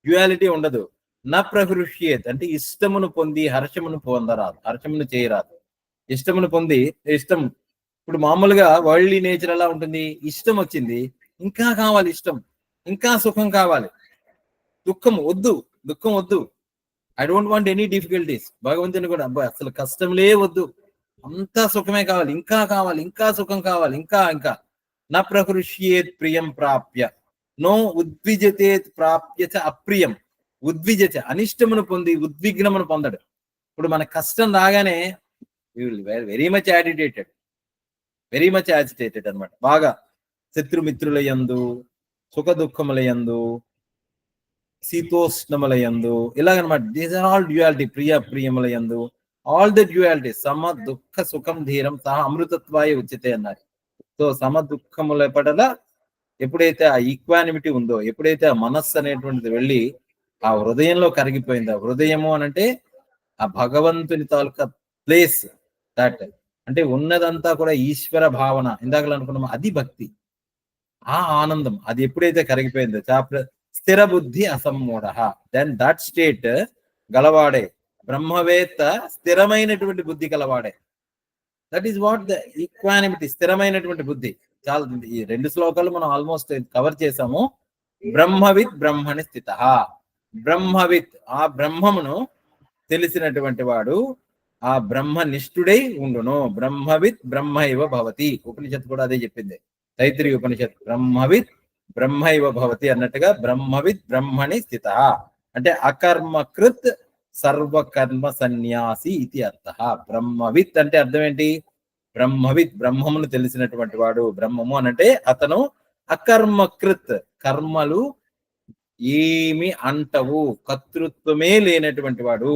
డ్యుయాలిటీ ఉండదు. నా ప్రహృష్యేత్ అంటే ఇష్టమును పొంది హర్షమును పొందరాదు, హర్షమును చేయరాదు. ఇష్టమును పొంది, ఇష్టం ఇప్పుడు మామూలుగా వరల్డ్లీ నేచర్ ఎలా ఉంటుంది, ఇష్టం వచ్చింది ఇంకా కావాలి, ఇష్టం ఇంకా సుఖం కావాలి, దుఃఖం వద్దు, I don't want any difficulties. భగవంతుని కూడా అసలు కష్టంలే వద్దు, అంతా సుఖమే కావాలి, ఇంకా సుఖం కావాలి, ఇంకా నా ప్రహృష్యేత్ ప్రియం ప్రాప్య నో ఉద్విజతేత్ ప్రాప్య అప్రియం. ఉద్విజత అనిష్టమును పొంది ఉద్విగ్నమును పొందడు. ఇప్పుడు మన కష్టం రాగానే వెరీ మచ్ యాజిటేటెడ్ అనమాట. బాగా శత్రుమిత్రుల యందు, సుఖ దుఃఖముల యందు, శీతోష్ణముల యందు, ఇలాగనమాట. These are all duality. ప్రియముల యందు ఆల్ ద డ్యుయాలిటీ. సమ దుఃఖ సుఖం ధీరం సహా అమృతత్వాయ ఉచితే అన్నారు. సో సమ దుఃఖముల పడల ఎప్పుడైతే ఆ ఈక్వానిమిటీ ఉందో, ఎప్పుడైతే ఆ మనస్సు అనేటువంటిది వెళ్ళి ఆ హృదయంలో కరిగిపోయిందో, హృదయము అనంటే ఆ భగవంతుని తాలూకా ప్లేస్, దట్ అంటే ఉన్నదంతా కూడా ఈశ్వర భావన, ఇందాక అనుకున్నాము, అది భక్తి, ఆ ఆనందం. అది ఎప్పుడైతే కరిగిపోయిందో స్థిర బుద్ధి అసమ్మూఢ, దెన్ దట్ స్టేట్ గలవాడే బ్రహ్మవేత్త, స్థిరమైనటువంటి బుద్ధి గలవాడే. That is what the equanimity, స్థిరమైనటువంటి బుద్ధి. చాలా ఈ 2 శ్లోకాలు మనం ఆల్మోస్ట్ కవర్ చేసాము. బ్రహ్మవిత్ బ్రహ్మణి స్థిత, బ్రహ్మవిత్ ఆ బ్రహ్మమును తెలిసినటువంటి వాడు ఆ బ్రహ్మనిష్ఠుడై ఉండును. బ్రహ్మవిత్ బ్రహ్మైవ భవతి, ఉపనిషత్తు కూడా అదే చెప్పింది, తైత్రీయ ఉపనిషత్తు. బ్రహ్మవిత్ బ్రహ్మైవ భవతి అన్నట్టుగా బ్రహ్మవిత్ బ్రహ్మణి స్థిత అంటే అకర్మకృత్ సర్వకర్మ సన్యాసి ఇది అర్థ. బ్రహ్మవిత్ అంటే అర్థం ఏంటి, బ్రహ్మవిత్ బ్రహ్మమును తెలిసినటువంటి వాడు. బ్రహ్మము అనంటే అతను అకర్మకృత్, కర్మలు ఏమి అంటవు, కర్తృత్వమే లేనటువంటి వాడు.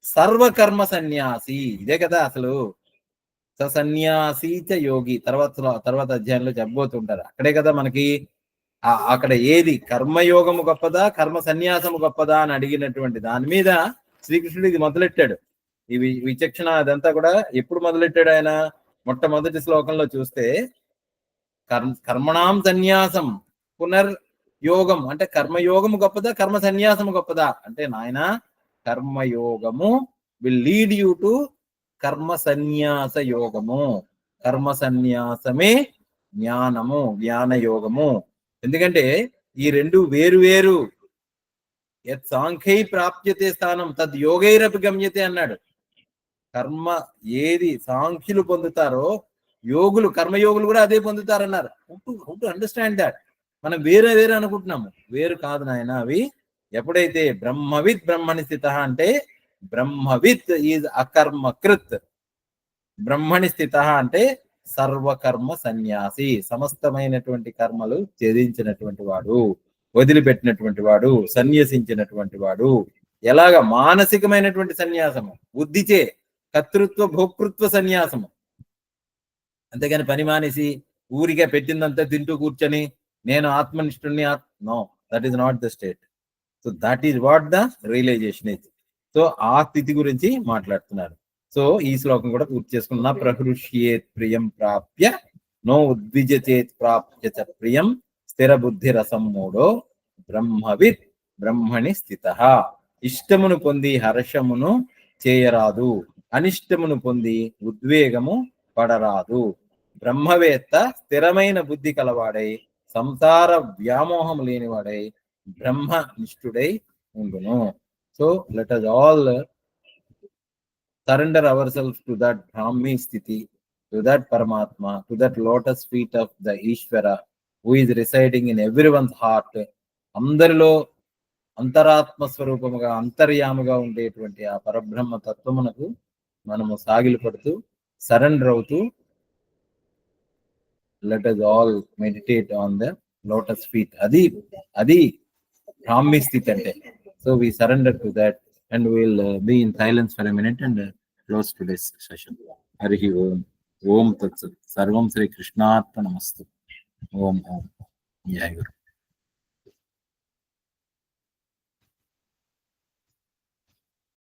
సర్వకర్మ సన్యాసి, ఇదే కదా అసలు సన్యాసి చ యోగి తర్వాత అధ్యాయంలో చెప్పబోతుంటారు. అక్కడే కదా మనకి అక్కడ ఏది కర్మయోగము గొప్పదా కర్మ సన్యాసము గొప్పదా అని అడిగినటువంటి దాని మీద శ్రీకృష్ణుడు ఇది మొదలెట్టాడు. ఈ విచక్షణ అదంతా కూడా ఎప్పుడు మొదలెట్టాడు ఆయన? మొట్టమొదటి శ్లోకంలో చూస్తే కర్మణాం సన్యాసం పునర్యోగం అంటే కర్మయోగము గొప్పదా కర్మ సన్యాసము గొప్పదా అంటే, నాయన కర్మయోగము విల్ లీడ్ యూ టు కర్మ సన్యాస యోగము. కర్మ సన్యాసమే జ్ఞానము, జ్ఞాన యోగము. ఎందుకంటే ఈ రెండు వేరు వేరు. యత్ సాంఖ్యై ప్రాప్యతే స్థానం తద్ యోగైరపి గమ్యతే అన్నాడు. కర్మ ఏది సాంఖ్యులు పొందుతారో యోగులు కర్మయోగులు కూడా అదే పొందుతారన్నారు. How to understand that? మనం వేరే వేరే అనుకుంటున్నాము, వేరు కాదు నాయన. అవి ఎప్పుడైతే బ్రహ్మవిత్ బ్రహ్మణి స్థిత అంటే బ్రహ్మవిత్ ఈజ్ అకర్మకృత్, బ్రహ్మణి స్థిత అంటే సర్వకర్మ సన్యాసి, సమస్తమైనటువంటి కర్మలు ఛేదించినటువంటి వాడు, వదిలిపెట్టినటువంటి వాడు, సన్యసించినటువంటి వాడు. ఎలాగ? మానసికమైనటువంటి సన్యాసము, బుద్ధిచే కర్తృత్వ భోక్తృత్వ సన్యాసము. అంతేగాని పని మానేసి ఊరికే పెట్టిందంతా తింటూ కూర్చొని నేను ఆత్మనిష్ఠుణ్ణి, no, that is not the state. So that is what the realization is. So ఆ స్థితి గురించి మాట్లాడుతున్నారు. సో ఈ శ్లోకం కూడా పూర్తి చేసుకున్నా. ప్రహృష్యేత్ ప్రియం ప్రాప్య నో ఉద్విజచేత్ ప్రాప్య చ ప్రియం స్థిర బుద్ధి రసమ్మూడో బ్రహ్మవిత్ బ్రహ్మణి స్థిత. ఇష్టమును పొంది హర్షమును చేయరాదు, అనిష్టమును పొంది ఉద్వేగము పడరాదు. బ్రహ్మవేత్త స్థిరమైన బుద్ధి కలవాడై సంసార వ్యామోహం లేనివాడై బ్రహ్మనిష్ఠుడై ఉండును. So let us all surrender ourselves to that Brahmi sthiti, to that Paramatma, to that lotus feet of the Ishvara who is residing in everyone's heart. అందరిలో అంతరాత్మ స్వరూపముగా అంతర్యాముగా ఉండేటువంటి ఆ పరబ్రహ్మ తత్వమునకు మనము సాగిలు పడుతూ సరెండర్ అవుతూ let us all meditate on the lotus feet. అది Brahmi sthiti ante. So we surrender to that and we'll be in silence for a minute and close today's session. Harihi Om. Om Tat Sat. Sarvam Sri Krishnarpanamastu. Om Om. Jai Guru.